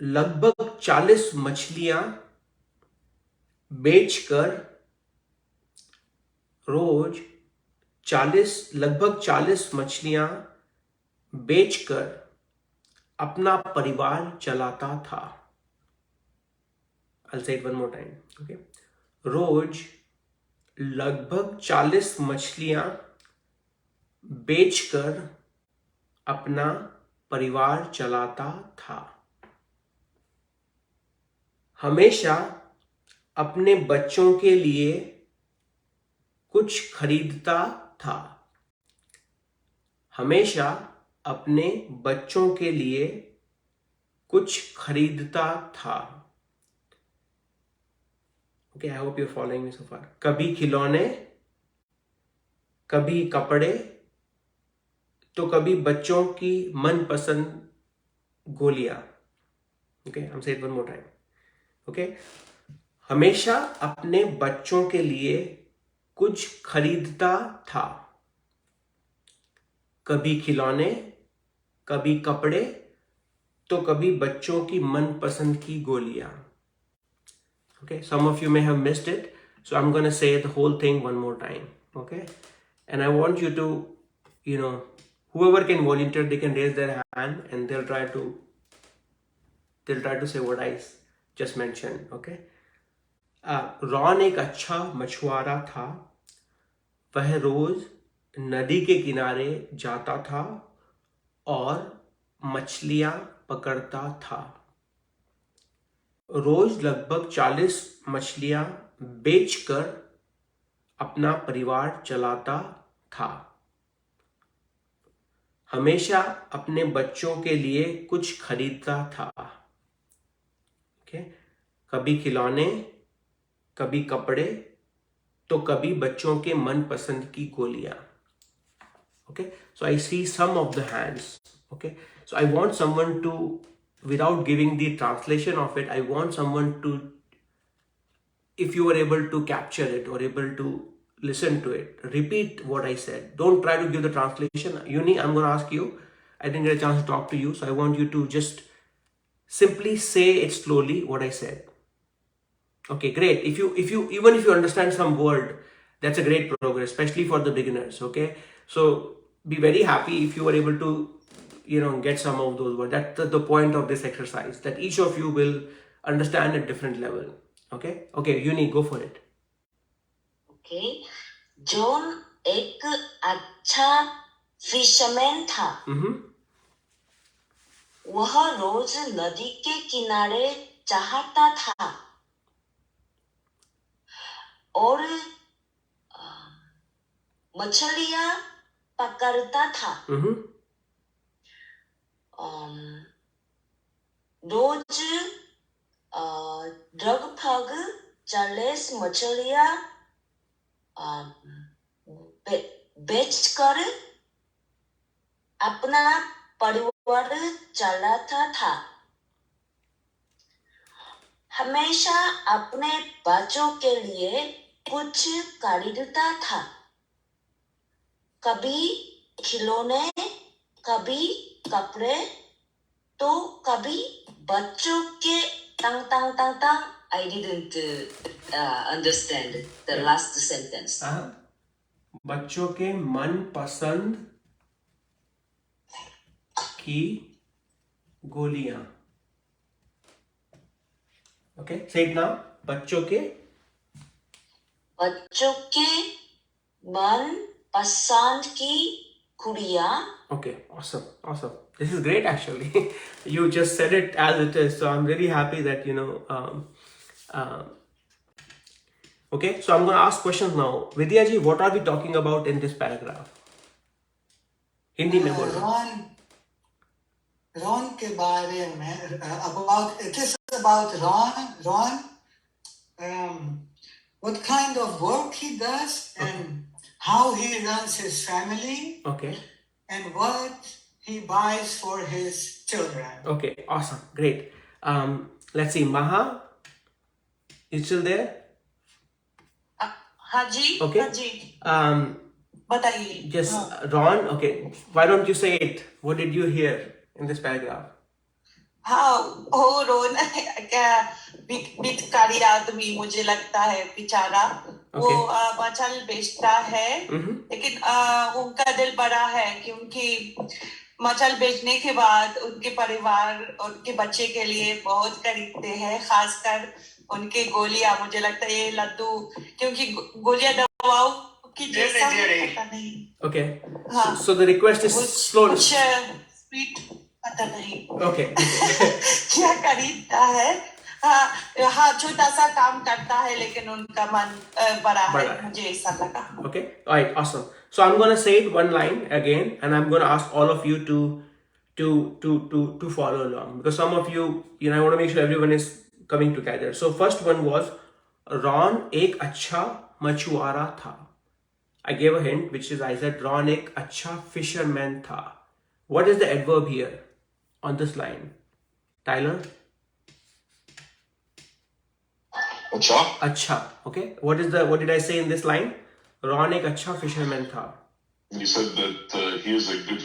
लगभग 40 मछलियां बेचकर लगभग 40 मछलियां बेचकर अपना परिवार चलाता था. I'll say it one more time. Okay, रोज लगभग 40 मछलियां बेचकर अपना परिवार चलाता था. हमेशा अपने बच्चों के लिए कुछ खरीदता था. हमेशा अपने बच्चों के लिए कुछ खरीदता था. Okay, I hope you're following me so far. कभी खिलौने, कभी कपड़े, तो कभी बच्चों की मनपसंद गोलियां. Okay, I'm saying it one more time. Okay, हमेशा अपने बच्चों के लिए कुछ खरीदता था. कभी खिलौने, कभी कपड़े, तो कभी बच्चों की मनपसंद की गोलियां. Okay, some of you may have missed it, so I'm going to say the whole thing one more time. Okay, and I want you to whoever can volunteer, they can raise their hand and they'll try to say what I just mentioned. Okay. Ron एक अच्छा मछुआरा था, वह रोज नदी के किनारे जाता था और मछलियां पकड़ता था। रोज लगभग 40 मछलियां बेचकर अपना परिवार चलाता था। हमेशा अपने बच्चों के लिए कुछ खरीदता था। कभी खिलौने, कभी कपड़े, तो कभी बच्चों के मनपसंद की गोलियां। Okay, so I see some of the hands. Okay, so I want someone to, without giving the translation of it, I want someone to, if you were able to capture it or able to listen to it, repeat what I said. Don't try to give the translation. Uni, I'm going to ask you. I didn't get a chance to talk to you, so I want you to just simply say it slowly what I said. Okay, great. If you even if you understand some word, that's a great progress, especially for the beginners. Okay, so be very happy if you were able to, get some of those words. That's the point of this exercise, that each of you will understand at different level. Okay, Uni, go for it. Okay, John एक अच्छा fisherman था। वह रोज नदी के किनारे चाहता था और मछलियां पकड़ता था। रोज लगभग 40 मछलियां बेचकर अपना परिवार चलाता था। हमेशा अपने बच्चों के लिए कुछ खरीदता था। कभी खिलौने, कभी कपड़े, तो कभी बच्चों के तंग। I didn't understand the last sentence. बच्चों के मनपसंद की गोलियां। Okay, say it now. बच्चों के मनपसंद की गुड़िया। Okay, awesome. This is great, actually. You just said it as it is, so I'm very happy that okay, so I'm going to ask questions now. Vidya ji, what are we talking about in this paragraph? Hindi में बोलो. Ron के बारे में it is about Ron, what kind of work he does and how he runs his family. Okay. And what he buys for his children. Okay, awesome, great. Let's see, Maha, you still there? Haji. Okay. Haji. Bataiye. Just Ron. Okay, why don't you say it? What did you hear in this paragraph? रोन क्या बिटकारी आदमी मुझे लगता है बेचारा। वो मछल बेचता है, लेकिन उनका दिल बड़ा है क्योंकि मछल बेचने के बाद उनके परिवार, उनके बच्चे के लिए बहुत खरीदते हैं, खासकर उनके गोलियां। मुझे लगता है ये लड्डू, क्योंकि गोलियां दवाओं की जैसा पता नहीं। Okay. So the request is slow. Sweet पता नहीं। Okay. क्या खरीदता है? हाँ, छोटा सा काम करता है, लेकिन उनका मन बड़ा है, मुझे ऐसा लगा। Okay, all right, awesome. So I'm gonna say it one line again, and I'm gonna ask all of you to follow along, because some of you, I want to make sure everyone is coming together. So first one was Ron एक अच्छा मछुआरा था. I gave a hint, which is I said Ron एक अच्छा fisherman था. What is the adverb here on this line? Tyler? अच्छा. Okay. What did I say in this line? Ron एक अच्छा fisherman था. You said that he was a good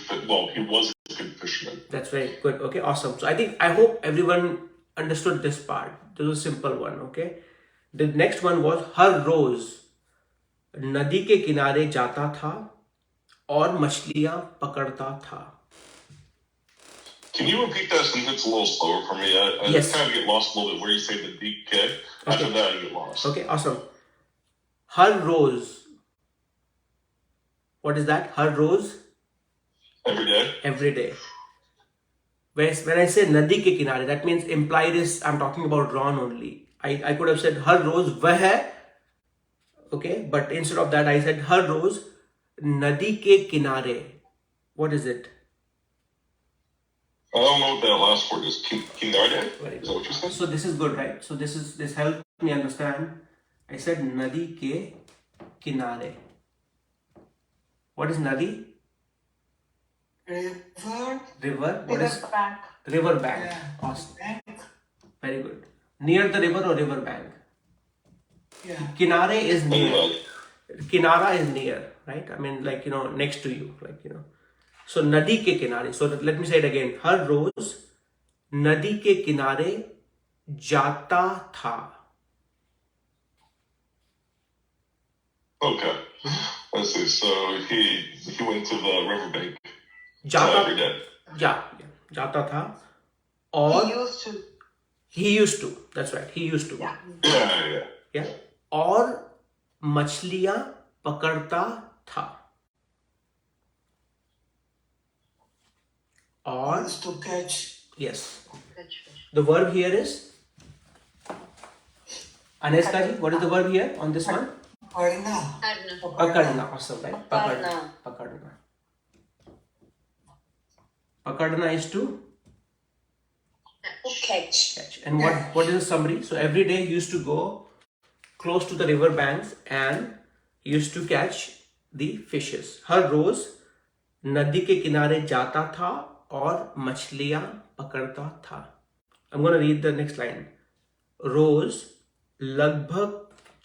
fisherman. That's right. Good. Okay. Awesome. So I hope everyone understood this part. This was a simple one. Okay. The next one was हर रोज नदी के किनारे जाता था और मछलियां पकड़ता था. Can you repeat that sentence a little slower for me? I Yes. kind of get lost a little bit where you say the deep K. After that, I get lost. Okay, awesome. Her rose. What is that? Her rose. Every day. Every day. When I say नदी के किनारे, that means implied is I'm talking about Ron only. I could have said हर रोज वह, okay, but instead of that I said हर रोज नदी के किनारे. What is it? I don't know what that last word is. Kinarde? Very Is that what you said? So this is good, right? So this helped me understand. I said नदी के किनारे. What is नदी? River. River. What is bank. river bank? Yeah. Awesome. Bank. Very good. Near the river or river bank? Yeah. Kinare is near. Kinare. Kinara is near, right? I mean, like, next to you, like, So नदी के किनारे. So let me say it again. हर रोज नदी के किनारे जाता था. Okay. I see. So he went to the riverbank जाता. every day. Yeah, जाता था. और He used to. That's right. He used to. Yeah. Yeah. और मछलियां पकड़ता था. और Used to catch. yes. The verb here is Aneska ji. What is the verb here on this one? Parna. पकड़ना. Awesome, right? पकड़ना. पकड़ना. Pakadna is to catch. And what is the summary? So every day he used to go close to the river banks and he used to catch the fishes. हर रोज नदी के किनारे जाता था और मछलियां पकड़ता था. I'm going to read the next line. रोज लगभग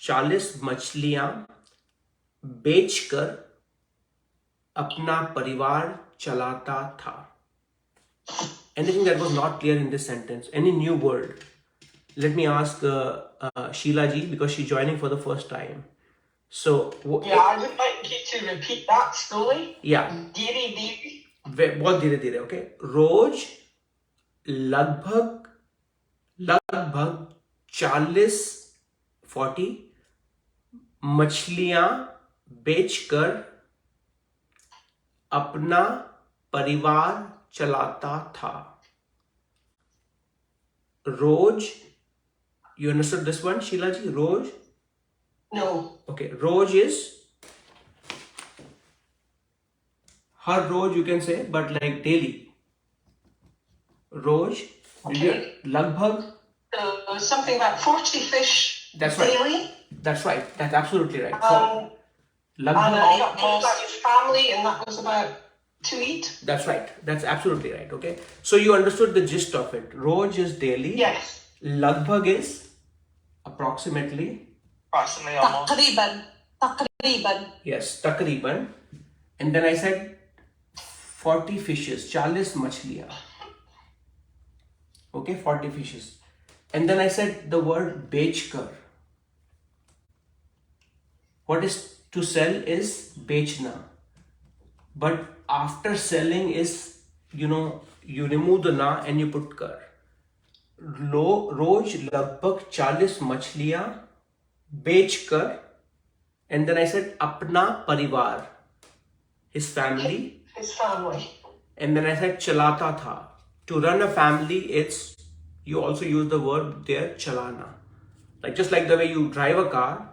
40 मछलियां बेचकर अपना परिवार चलाता था. Anything that was not clear in this sentence? Any new word? Let me ask Sheila ji because she's joining for the first time. So I would like you to repeat that slowly. Yeah. Diri diri. बहुत धीरे धीरे. Okay. रोज लगभग 40 मछलियां बेचकर अपना परिवार चलाता था. रोज. You understood this one, Sheila ji? Roj? No. Okay. Roj is har roj you can say, but like daily. Roj. Okay. Lagbhag. Something like 40 fish That's right. daily. That's right. That's absolutely right. And Lagbhag. you got your family, and that was about to eat. That's right. That's absolutely right. Okay. So you understood the gist of it. Roj is daily. Yes. Lagbhag is approximately. Approximately almost. Takriban. Yes, takriban. And then I said 40 fishes. 40 machliyan. Okay, 40 fishes. And then I said the word bechkar. What is to sell is bechna. But after selling is, you remove the na and you put kar. रोज लगभग 40 मछलियां बेचकर, and then I said अपना परिवार, his family, and then I said चलाता था. To run a family, you also use the verb there चलाना, like just like the way you drive a car.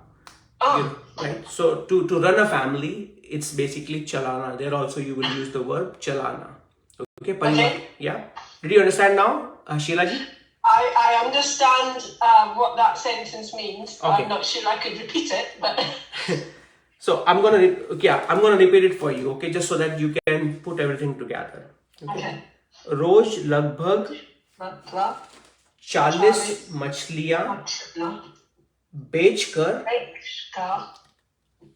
Right? So to run a family, it's basically chalana. There also you will use the verb chalana. Okay, परिवार. Yeah. Did you understand now, Sheila ji? I understand what that sentence means. Okay. I'm not sure I could repeat it, but So I'm gonna repeat it for you, okay, just so that you can put everything together. okay. रोज लगभग 40 मछलियां बेचकर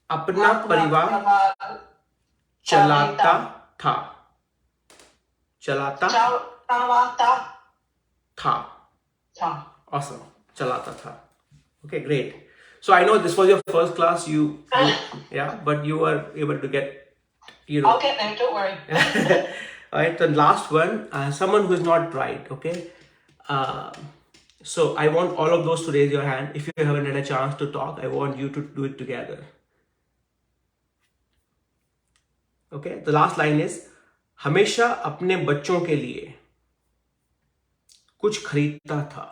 अपना परिवार चलाता था. Awesome. Chalata tha. Okay, great. So I know this was your first class, but you were able to get You know. I'll get there, don't worry. All right, the last one, someone who is not right, okay? So I want all of those to raise your hand. If you haven't had a chance to talk, I want you to do it together. Okay, the last line is, हमेशा अपने बच्चों के लिए कुछ खरीदता था.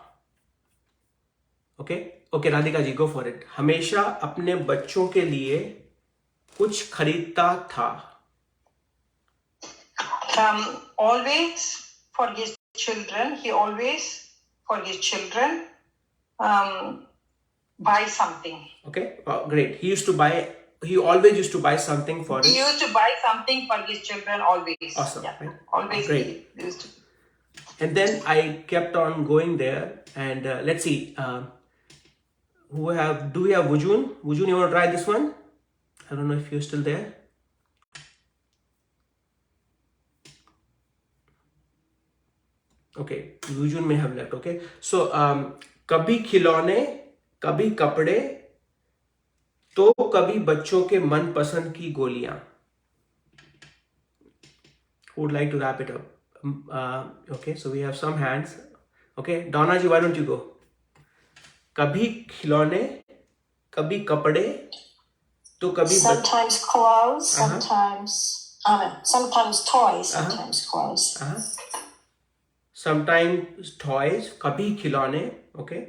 Okay, Radhika ji, go for it. हमेशा अपने बच्चों के लिए कुछ खरीदता था. Always for his children, he always for his children buy something. Okay, great. He always used to buy something for He used to buy something for his children always. Awesome, Yeah. right? Always. Great. He used to. And then I kept on going there, and let's see. Do we have Vujun? Vujun, you want to try this one? I don't know if you're still there. Okay, Vujun may have left. Okay, so कभी खिलौने, कभी कपड़े, तो कभी बच्चों के मनपसंद की गोलियां. Who would like to wrap it up? Okay, so we have some hands. Okay, Donna ji, why don't you go? कभी खिलौने, कभी कपड़े, तो कभी sometimes clothes, sometimes toys, sometimes clothes. Sometimes toys, कभी खिलौने, okay?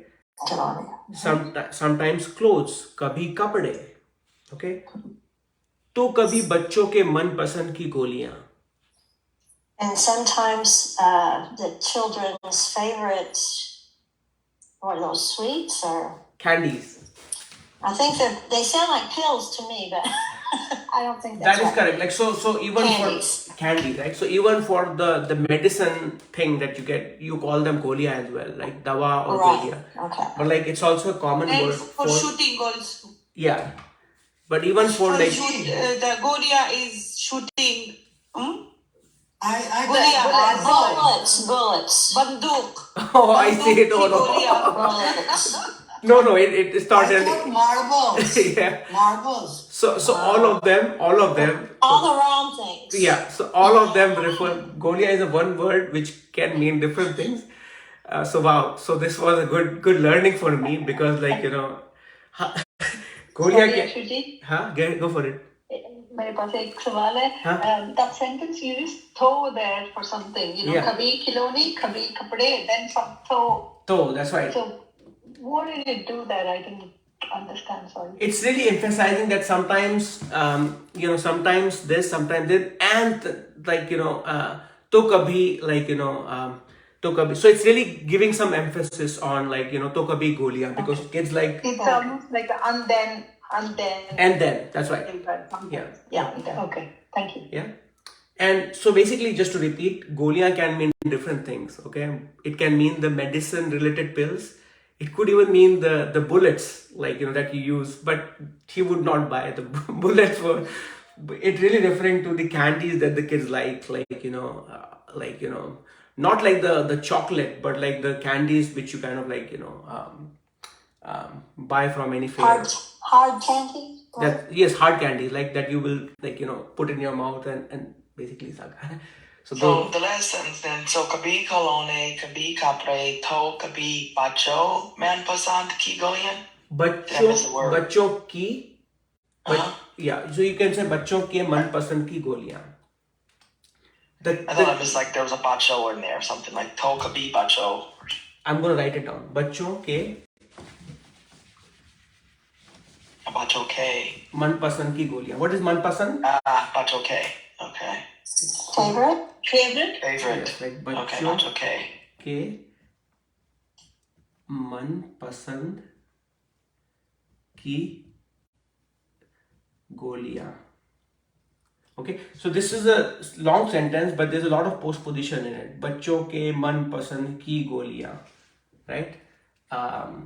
Sometimes clothes, कभी कपड़े, okay? तो कभी बच्चों के मनपसंद की गोलियां. And sometimes the children's favorite, what are those, sweets or Candies. I think they sound like pills to me, but I don't think that's That is right. correct. Like so even Candies. for candy, right? So even for the medicine thing that you get, you call them golia as well, like dawa or golia. Okay. But like it's also a common And word for shooting also. yeah. But even for like The golia is shooting. I Bullets. Banduk. oh, I see it. Oh, no. No, it started. Marbles. Yeah. Marbles. So all of them. All the wrong things. Yeah. So all of them refer. Golia is a one word which can mean different things. So wow. So this was a good learning for me because like Golia. Ashu Ji? Go for it. मेरे पास एक सवाल है. That sentence you used "tho" there for something. You know, Yeah. कभी खिलौने, कभी कपड़े, then some "tho." So that's right. So, what did it do there? I didn't understand. Sorry. It's really emphasizing that sometimes, sometimes this, sometimes that, and like to kabhi, like to kabhi. So it's really giving some emphasis on like to kabhi goliyan because kids like. It's almost like and then. And then, that's right. Yeah. Okay. Thank you. Yeah. And so basically, just to repeat, golia can mean different things. Okay, it can mean the medicine related pills. It could even mean the bullets, like that you use. But he would not buy the bullets for. It really referring to the candies that the kids like not like the chocolate, but like the candies which you kind of like buy from any fair. Hard candy? Yes, hard candy, like that you will like put in your mouth and basically suck. So the lessons then, so kabhi kolone, kabhi kapre, to kabhi bacho, man pasand ki goliyan. बच्चों की yeah, so you can say बच्चों के मनपसंद की गोलियां. I thought it was like there was a bacho in there or something like to kabhi bacho. I'm gonna write it down. बच्चों के Bacho K. मनपसंद की गोलियां. What is मनपसंद? Bacho K. Okay. Favorite? Favorite. Yes, like Okay, बच्चों Bacho K. के मनपसंद की गोलियां. Okay, so this is a long sentence, but there's a lot of postposition in it. बच्चों के मनपसंद की गोलियां, right?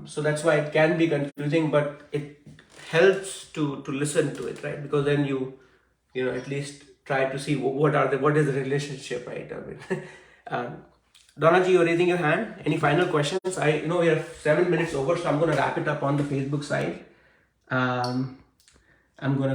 So that's why it can be confusing, but it helps to listen to it, right? Because then you at least try to see what is the relationship, right? I mean, Donna ji, you're raising your hand. Any final questions? I we are 7 minutes over, so I'm going to wrap it up on the Facebook side. I'm going to